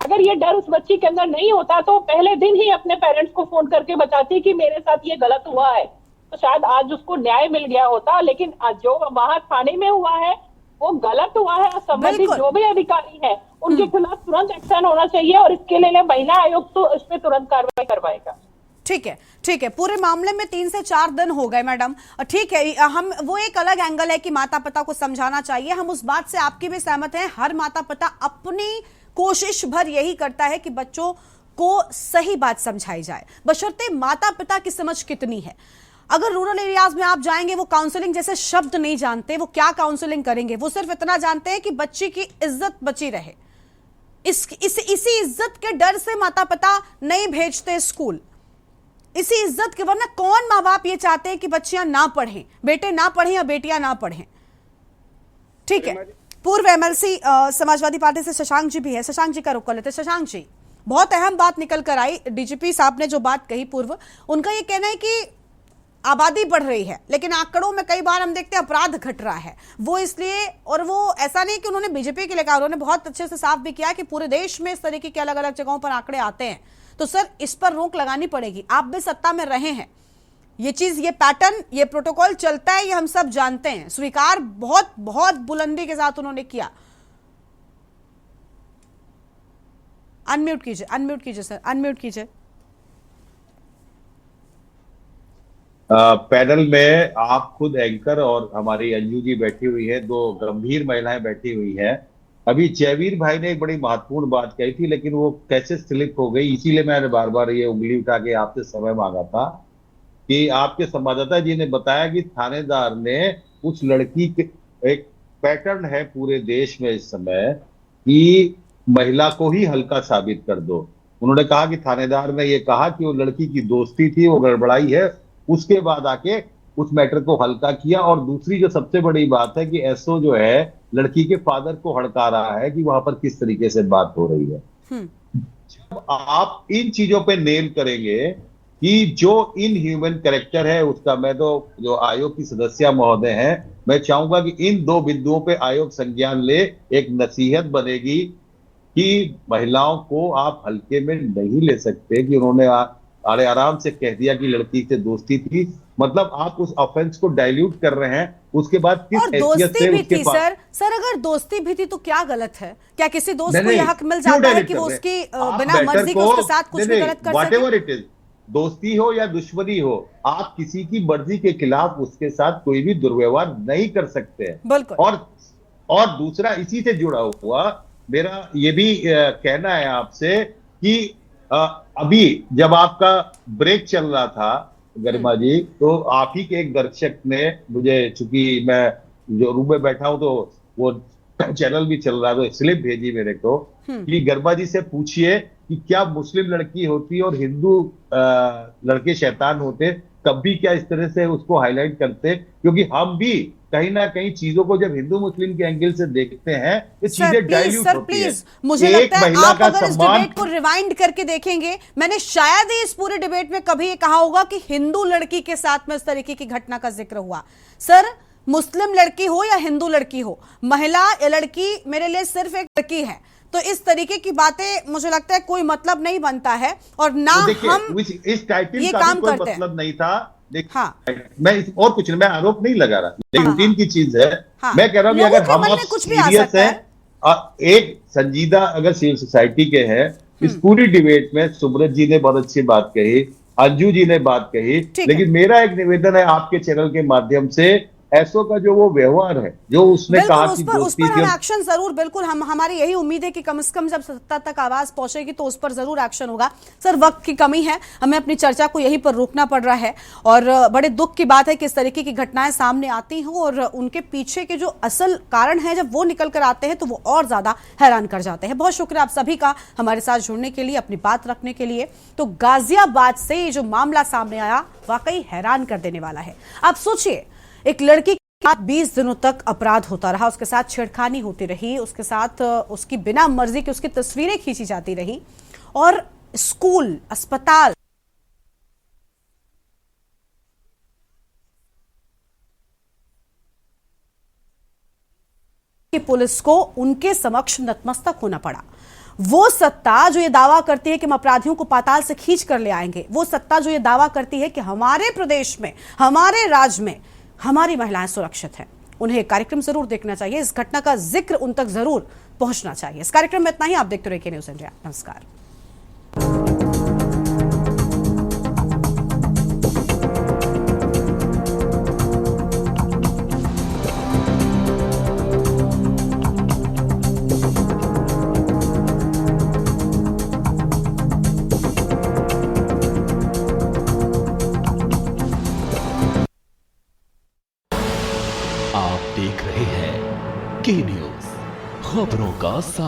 अगर ये डर उस बच्ची के अंदर नहीं होता तो पहले दिन ही अपने पेरेंट्स को फोन करके बताती कि मेरे साथ ये गलत हुआ है, तो शायद आज उसको न्याय मिल गया होता। लेकिन जो वहां थाने में हुआ है वो गलत हुआ है। संबंधित जो भी अधिकारी है उनके खिलाफ तुरंत एक्शन होना चाहिए और इसके लिए महिला आयोग तो इस पे तुरंत कार्रवाई करवाएगा। ठीक है, ठीक है। पूरे मामले में 3 से 4 दिन हो गए मैडम, ठीक है। हम वो एक अलग एंगल है कि माता पिता को समझाना चाहिए, हम उस बात से आपकी भी सहमत हैं। हर माता पिता अपनी कोशिश भर यही करता है कि बच्चों को सही बात समझाई जाए, बशर्ते माता पिता की समझ कितनी है। अगर रूरल एरियाज में आप जाएंगे वो काउंसलिंग जैसे शब्द नहीं जानते, वो क्या काउंसलिंग करेंगे, वो सिर्फ इतना जानते हैं कि बच्ची की इज्जत बची रहे। इसी इज्जत के डर से माता पिता नहीं भेजते स्कूल, इसी इज्जत के, वरना कौन माँ बाप ये चाहते हैं कि बच्चियां ना पढ़ें, बेटे ना पढ़ें या बेटियां ना पढ़ें। ठीक है, पूर्व MLC समाजवादी पार्टी से शशांक जी भी है, शशांक जी का रुख कर लेते। शशांक जी, बहुत अहम बात निकल कर आई, DGP साहब ने जो बात कही पूर्व, उनका ये कहना है कि आबादी बढ़ रही है लेकिन आंकड़ों में कई बार हम देखते हैं अपराध घट रहा है। वो इसलिए, और वो ऐसा नहीं कि उन्होंने बीजेपी के लिए कहा, उन्होंने बहुत अच्छे से साफ भी किया कि पूरे देश में इस तरीके के अलग अलग जगहों पर आंकड़े आते हैं, तो सर इस पर रोक लगानी पड़ेगी। आप भी सत्ता में रहे हैं, ये चीज, ये पैटर्न, ये प्रोटोकॉल चलता है, ये हम सब जानते हैं। स्वीकार बहुत बहुत बुलंदी के साथ उन्होंने किया। अनम्यूट कीजिए सर, अनम्यूट कीजिए। पैनल में आप खुद एंकर और हमारी अंजू जी बैठी हुई है, 2 गंभीर महिलाएं बैठी हुई हैं। अभी जयवीर भाई ने एक बड़ी महत्वपूर्ण बात कही थी लेकिन वो कैसे स्लिप हो गई, इसीलिए मैंने बार बार ये उंगली उठा के आपसे समय मांगा था कि आपके संवाददाता जी ने बताया कि थानेदार ने उस लड़की के, एक पैटर्न है पूरे देश में इस समय कि महिला को ही हल्का साबित कर दो। उन्होंने कहा कि थानेदार ने ये कहा कि वो लड़की की दोस्ती थी, वो गड़बड़ाई है, उसके बाद आके उस मैटर को हल्का किया। और दूसरी जो सबसे बड़ी बात है कि एसओ जो है लड़की के फादर को हड़का रहा है कि वहां पर किस तरीके से बात हो रही है। जब आप इन चीजों पे नेल करेंगे कि जो इन ह्यूमन कैरेक्टर है उसका, मैं तो जो आयोग की सदस्य महोदय हैं, मैं चाहूंगा कि इन दो बिंदुओं पे आयोग संज्ञान ले। एक नसीहत बनेगी कि महिलाओं को आप हल्के में नहीं ले सकते कि उन्होंने अरे आराम से कह दिया कि लड़की से दोस्ती थी, मतलब आप उस ऑफेंस को डाइल्यूट कर रहे हैं। उसके बाद किस और हैसियत दोस्ती से भी उसके थी पास सर अगर दोस्ती भी थी तो क्या गलत है? क्या किसी दोस्त नहीं, को यह नहीं, हक मिल क्यों जाता है डायलेक्ट कि कर वो रहे हैं? उसकी आप बिना बेटर मर्जी के को- उसके साथ कुछ भी गलत कर व्हाट सके? एवर इट इज, दोस्ती हो या दुश्मनी हो, आप किसी की मर्जी के खिलाफ उसके साथ कोई भी दुर्व्यवहार नहीं कर सकते हैं। बिल्कुल। और दूसरा इसी से जुड़ा हुआ मेरा ये भी कहना है आपसे कि अभी जब आपका ब्रेक चल रहा था गरिमा जी, तो आप ही के एक दर्शक ने मुझे, चूंकि मैं जो रूम में बैठा हूं तो वो चैनल भी चल रहा है, तो स्लिप भेजी मेरे को कि गरिमा जी से पूछिए कि क्या मुस्लिम लड़की होती और हिंदू लड़के शैतान होते, तब भी क्या इस तरह से उसको हाईलाइट करते? क्योंकि हम भी कहीं ना कहीं चीजों को जब हिंदू मुस्लिम के एंगल से देखते हैं तो चीजें डाइल्यूट होती है। मुझे एक लगता है महिला आप का अगर इस सम्मान, डिबेट को रिवाइंड करके देखेंगे, मैंने शायद ही इस पूरे डिबेट में कभी ये कहा होगा कि हिंदू लड़की के साथ में इस तरीके की घटना का जिक्र हुआ। सर, मुस्लिम लड़की हो या हिंदू लड़की हो, महिला या लड़की मेरे लिए सिर्फ एक लड़की है। तो इस तरीके की बातें मुझे लगता है कोई मतलब नहीं बनता है, और ना तो हम इस टाइटल ये का काम भी कोई करते हैं। मतलब नहीं था। हाँ। मैं और कुछ नहीं, मैं आरोप नहीं लगा रहा, ये हाँ, रूटीन की चीज है। हाँ। मैं कह रहा हूं कि लोगों अगर के हम मन अब में कुछ भी आ सीरियस सकता है, एक संजीदा अगर सिविल सोसाइटी के हैं, इस पूरी डिबेट में सुब्रत जी ने बहुत अच्छी बात कही, अंजू जी ने बात कही, लेकिन मेरा एक निवेदन है आपके चैनल के माध्यम से, ऐसो का जो वो व्यवहार है, जो उसने कहा कि उस पर हम एक्शन जरूर, बिल्कुल हम, हमारी यही उम्मीद है कि कम से कम जब सत्ता तक आवाज पहुंचेगी तो उस पर जरूर एक्शन होगा। सर, वक्त की कमी है, हमें अपनी चर्चा को यहीं पर रोकना पड़ रहा है, और बड़े दुख की बात है कि इस तरीके की घटनाएं सामने आती हों और उनके पीछे के जो असल कारण है जब वो निकल कर आते हैं तो वो और ज्यादा हैरान कर जाते हैं। बहुत शुक्रिया आप सभी का हमारे साथ जुड़ने के लिए, अपनी बात रखने के लिए। तो गाजियाबाद से ये जो मामला सामने आया वाकई हैरान कर देने वाला है। आप सोचिए, एक लड़की के साथ 20 दिनों तक अपराध होता रहा, उसके साथ छेड़खानी होती रही, उसके साथ उसकी बिना मर्जी की उसकी तस्वीरें खींची जाती रही, और स्कूल, अस्पताल की पुलिस को उनके समक्ष नतमस्तक होना पड़ा। वो सत्ता जो ये दावा करती है कि हम अपराधियों को पाताल से खींच कर ले आएंगे, वो सत्ता जो ये दावा करती है कि हमारे प्रदेश में, हमारे राज्य में हमारी महिलाएं सुरक्षित हैं, उन्हें कार्यक्रम जरूर देखना चाहिए, इस घटना का जिक्र उन तक जरूर पहुंचना चाहिए। इस कार्यक्रम में इतना ही। आप देखते रहिए न्यूज़ इंडिया। नमस्कार। आप देख रहे हैं के न्यूज़, खबरों का